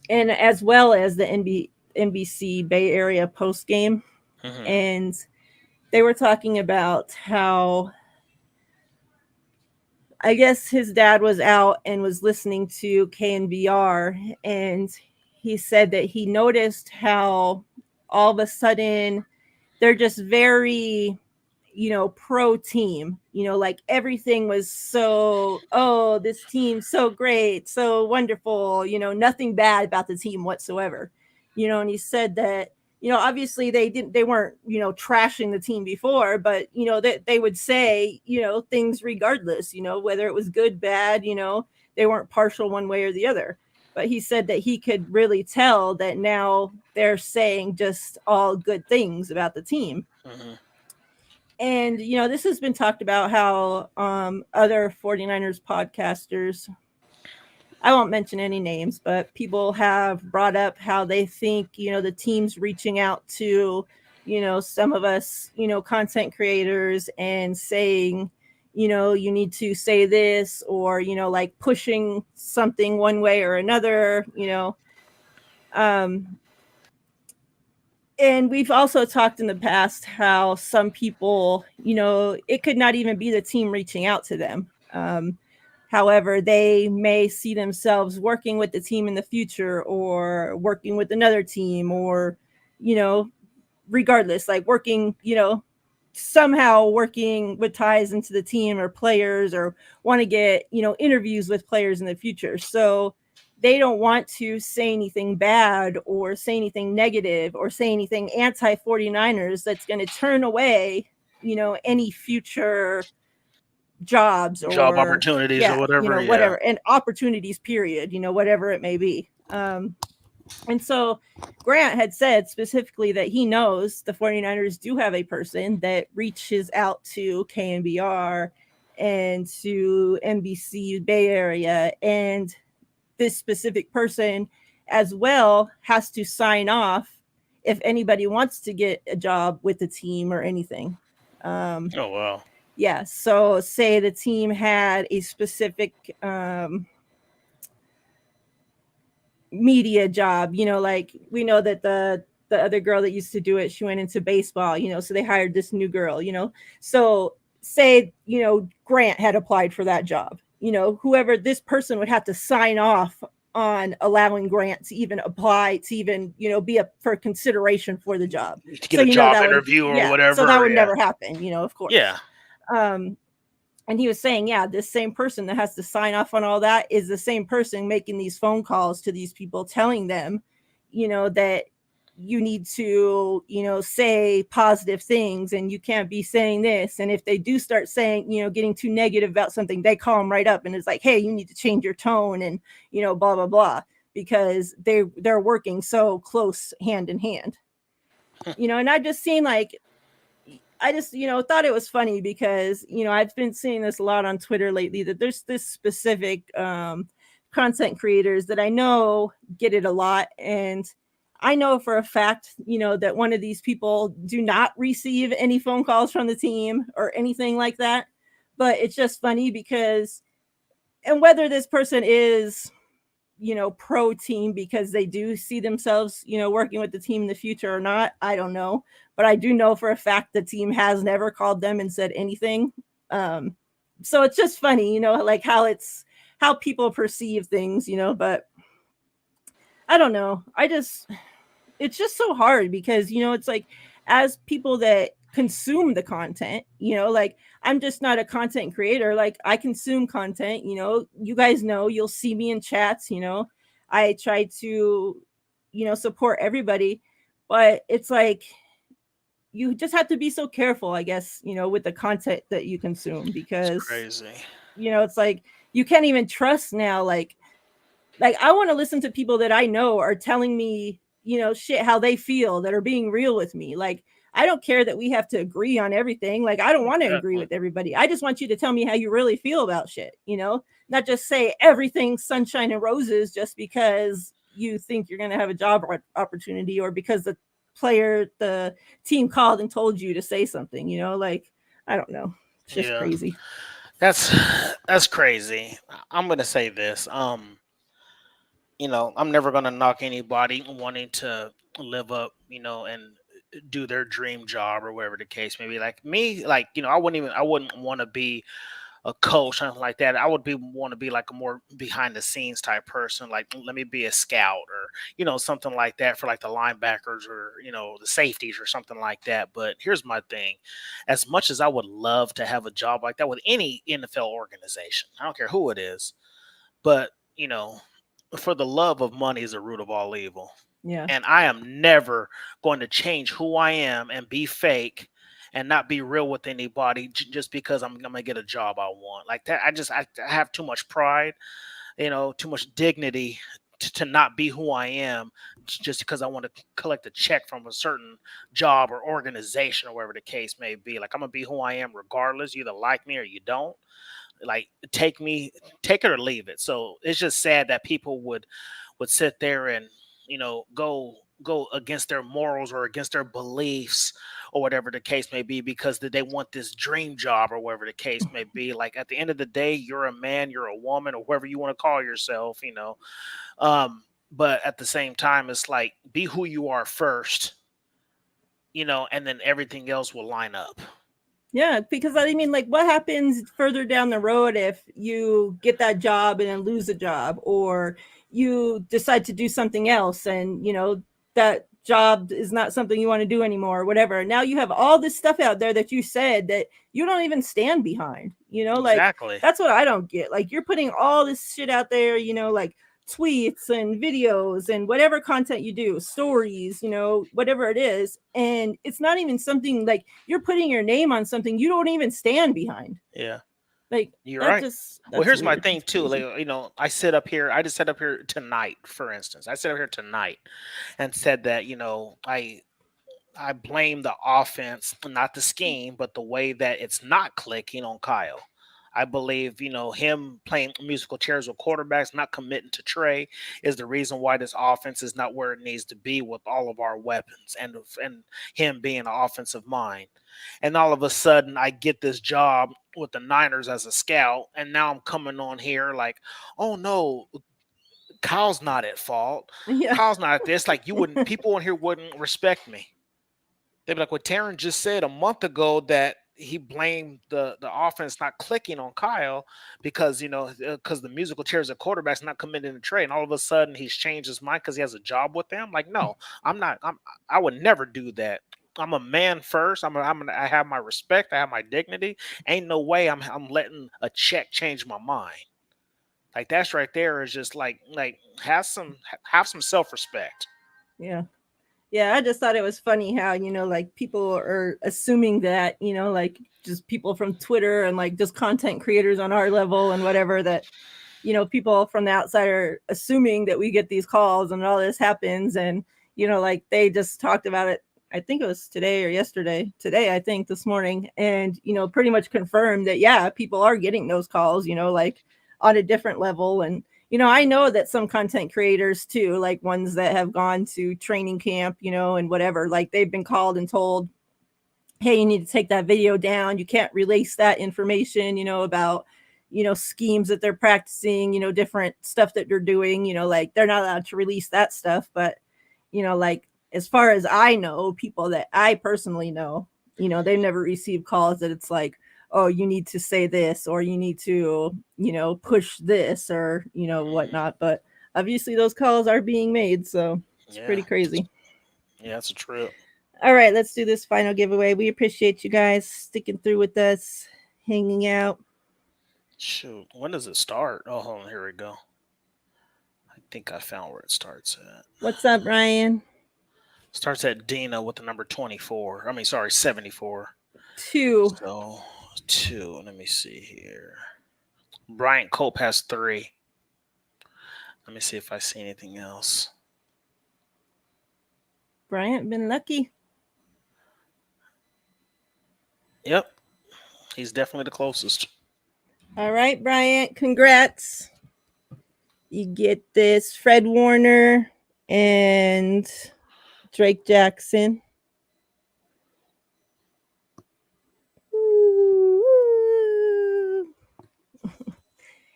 as well as the NBC Bay Area post game. And they were talking about how, I guess his dad was out and was listening to KNBR, and he said that he noticed how all of a sudden they're just very, pro team, like everything was so, oh, this team's so great, so wonderful, nothing bad about the team whatsoever, and he said that, obviously they weren't, trashing the team before, but, that they would say, things regardless, whether it was good, bad, they weren't partial one way or the other. But he said that he could really tell that now they're saying just all good things about the team. And, this has been talked about how other 49ers podcasters, I won't mention any names, but people have brought up how they think, the team's reaching out to, some of us, content creators and saying, you need to say this or, like pushing something one way or another, and we've also talked in the past how some people, it could not even be the team reaching out to them. However, they may see themselves working with the team in the future or working with another team or, regardless, like working, somehow working with ties into the team or players or want to get, interviews with players in the future. So they don't want to say anything bad or say anything negative or say anything anti 49ers that's going to turn away, any future jobs or job opportunities or whatever. Whatever, and opportunities, period, whatever it may be. And so Grant had said specifically that he knows the 49ers do have a person that reaches out to KNBR and to NBC Bay Area, and this specific person as well has to sign off if anybody wants to get a job with the team or anything. Oh, wow. Yeah. So say the team had a specific media job, like we know that the other girl that used to do it, she went into baseball, so they hired this new girl, so say, Grant had applied for that job, whoever this person would have to sign off on allowing Grant to even apply to even, be up for consideration for the job. To get a job interview or whatever. So that would never happen, of course. Yeah. And he was saying, yeah, this same person that has to sign off on all that is the same person making these phone calls to these people, telling them, that you need to, say positive things and you can't be saying this. And if they do start saying, getting too negative about something, they call them right up and it's like, hey, you need to change your tone and, blah, blah, blah, because they're working so close hand in hand. And I just seen like, I just, thought it was funny because, I've been seeing this a lot on Twitter lately, that there's this specific content creators that I know get it a lot. And I know for a fact, that one of these people do not receive any phone calls from the team or anything like that. But it's just funny because, and whether this person is, pro team because they do see themselves, working with the team in the future or not, I don't know. But I do know for a fact the team has never called them and said anything. So it's just funny, like how people perceive things, but I don't know. It's just so hard because, it's like, as people that consume the content, like I'm just not a content creator. Like I consume content, you guys know, you'll see me in chats, I try to, support everybody, but it's like you just have to be so careful, I guess, with the content that you consume, It's because crazy. it's like you can't even trust now. Like I want to listen to people that I know are telling me, shit, how they feel, that are being real with me. Like I don't care that we have to agree on everything. Like I don't want to agree Exactly. with everybody. I just want you to tell me how you really feel about shit, not just say everything sunshine and roses just because you think you're going to have a job opportunity, or because the team called and told you to say something, like I don't know. It's just Yeah, crazy. that's that's crazy. I'm gonna say this. I'm never gonna knock anybody wanting to live up, and do their dream job or whatever the case may be. Like me, like I wouldn't want to be a coach, something like that. I would be want to be like a more behind the scenes type person. Like let me be a scout or something like that for like the linebackers or the safeties or something like that. But here's my thing: as much as I would love to have a job like that with any NFL organization, I don't care who it is, but for the love of money is the root of all evil. Yeah. And I am never going to change who I am and be fake and not be real with anybody just because I'm gonna get a job I want. Like that, I have too much pride, too much dignity to not be who I am just because I want to collect a check from a certain job or organization or whatever the case may be. Like I'm gonna be who I am regardless. You either like me or you don't. Like take it or leave it. So it's just sad that people would sit there and go against their morals or against their beliefs or whatever the case may be because they want this dream job or whatever the case may be. Like at the end of the day, you're a man, you're a woman, or whoever you want to call yourself, but at the same time it's like be who you are first, and then everything else will line up. Yeah, because I mean, like, what happens further down the road if you get that job and then lose a job, or you decide to do something else and, that job is not something you want to do anymore, or whatever. Now you have all this stuff out there that you said that you don't even stand behind, like, Exactly. that's what I don't get. Like, you're putting all this shit out there, like tweets and videos and whatever content you do, stories, whatever it is. And it's not even something like you're putting your name on something you don't even stand behind. Yeah, Like you're right. Well, that's here's my weird. thing It's too. crazy. Like, I just sat up here tonight, for instance. I sat up here tonight and said that, I blame the offense, not the scheme, but the way that it's not clicking on Kyle. I believe, him playing musical chairs with quarterbacks, not committing to Trey, is the reason why this offense is not where it needs to be with all of our weapons and him being an offensive mind. And all of a sudden, I get this job with the Niners as a scout, and now I'm coming on here like, oh no, Kyle's not at fault. Yeah. Kyle's not at this. Like you wouldn't, people in here wouldn't respect me. They'd be like, "Well, Teran just said a month ago that he blamed the offense not clicking on Kyle because because the musical chairs at quarterback's not committing to trade, and all of a sudden he's changed his mind because he has a job with them." Like, no, I'm not. I would never do that. I'm a man first. I have my respect. I have my dignity. Ain't no way I'm letting a check change my mind. Like that's right there is just like have some self respect. Yeah. Yeah, I just thought it was funny how, like people are assuming that, like just people from Twitter and like just content creators on our level and whatever, that, people from the outside are assuming that we get these calls and all this happens. And, like they just talked about it. I think it was today or yesterday. Today, I think this morning. And, pretty much confirmed that, yeah, people are getting those calls, like on a different level. And, I know that some content creators too, like ones that have gone to training camp, and whatever, like they've been called and told, hey, you need to take that video down. You can't release that information, about, schemes that they're practicing, different stuff that they're doing, like they're not allowed to release that stuff. But, like as far as I know, people that I personally know, they've never received calls that it's like, oh, you need to say this, or you need to, push this, or, whatnot. But obviously those calls are being made. So it's Yeah, pretty crazy. yeah, that's a trip. All right, let's do this final giveaway. We appreciate you guys sticking through with us, hanging out. Shoot, when does it start? Oh, hold on, here we go. I think I found where it starts at. What's up, Ryan? Starts at Dina with the number 24. I mean, sorry, 74. 2. So 2. Let me see here. Bryant Cope has 3. Let me see if I see anything else. Bryant been lucky. Yep, he's definitely the closest. All right, Bryant, congrats. You get this Fred Warner and Drake Jackson.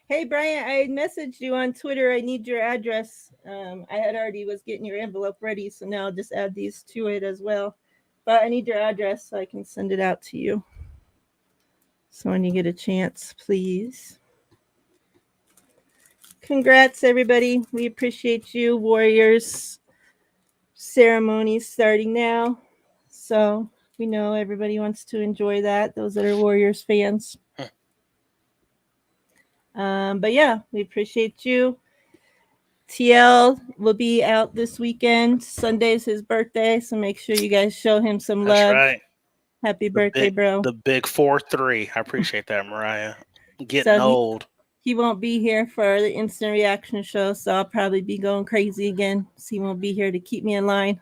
Hey, Bryant, I messaged you on Twitter. I need your address. I had already was getting your envelope ready, so now I'll just add these to it as well. But I need your address so I can send it out to you. So when you get a chance, please. Congrats, everybody. We appreciate you. Warriors ceremony starting now. So we know everybody wants to enjoy that, those that are Warriors fans. But yeah, we appreciate you. TL will be out this weekend. Sunday's his birthday, so make sure you guys show him some That's love. right. Happy birthday, bro. The big 4-3. I appreciate that, Miriah. Getting old. He won't be here for the instant reaction show, so I'll probably be going crazy again. So he won't be here to keep me in line.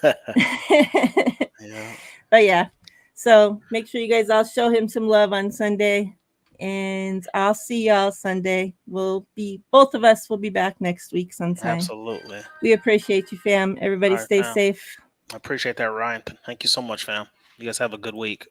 Yeah. But yeah, so make sure you guys all show him some love on Sunday, and I'll see y'all Sunday. Both of us will be back next week sometime. Absolutely. We appreciate you, fam. Everybody stay safe. I appreciate that, Ryan. Thank you so much, fam. You guys have a good week.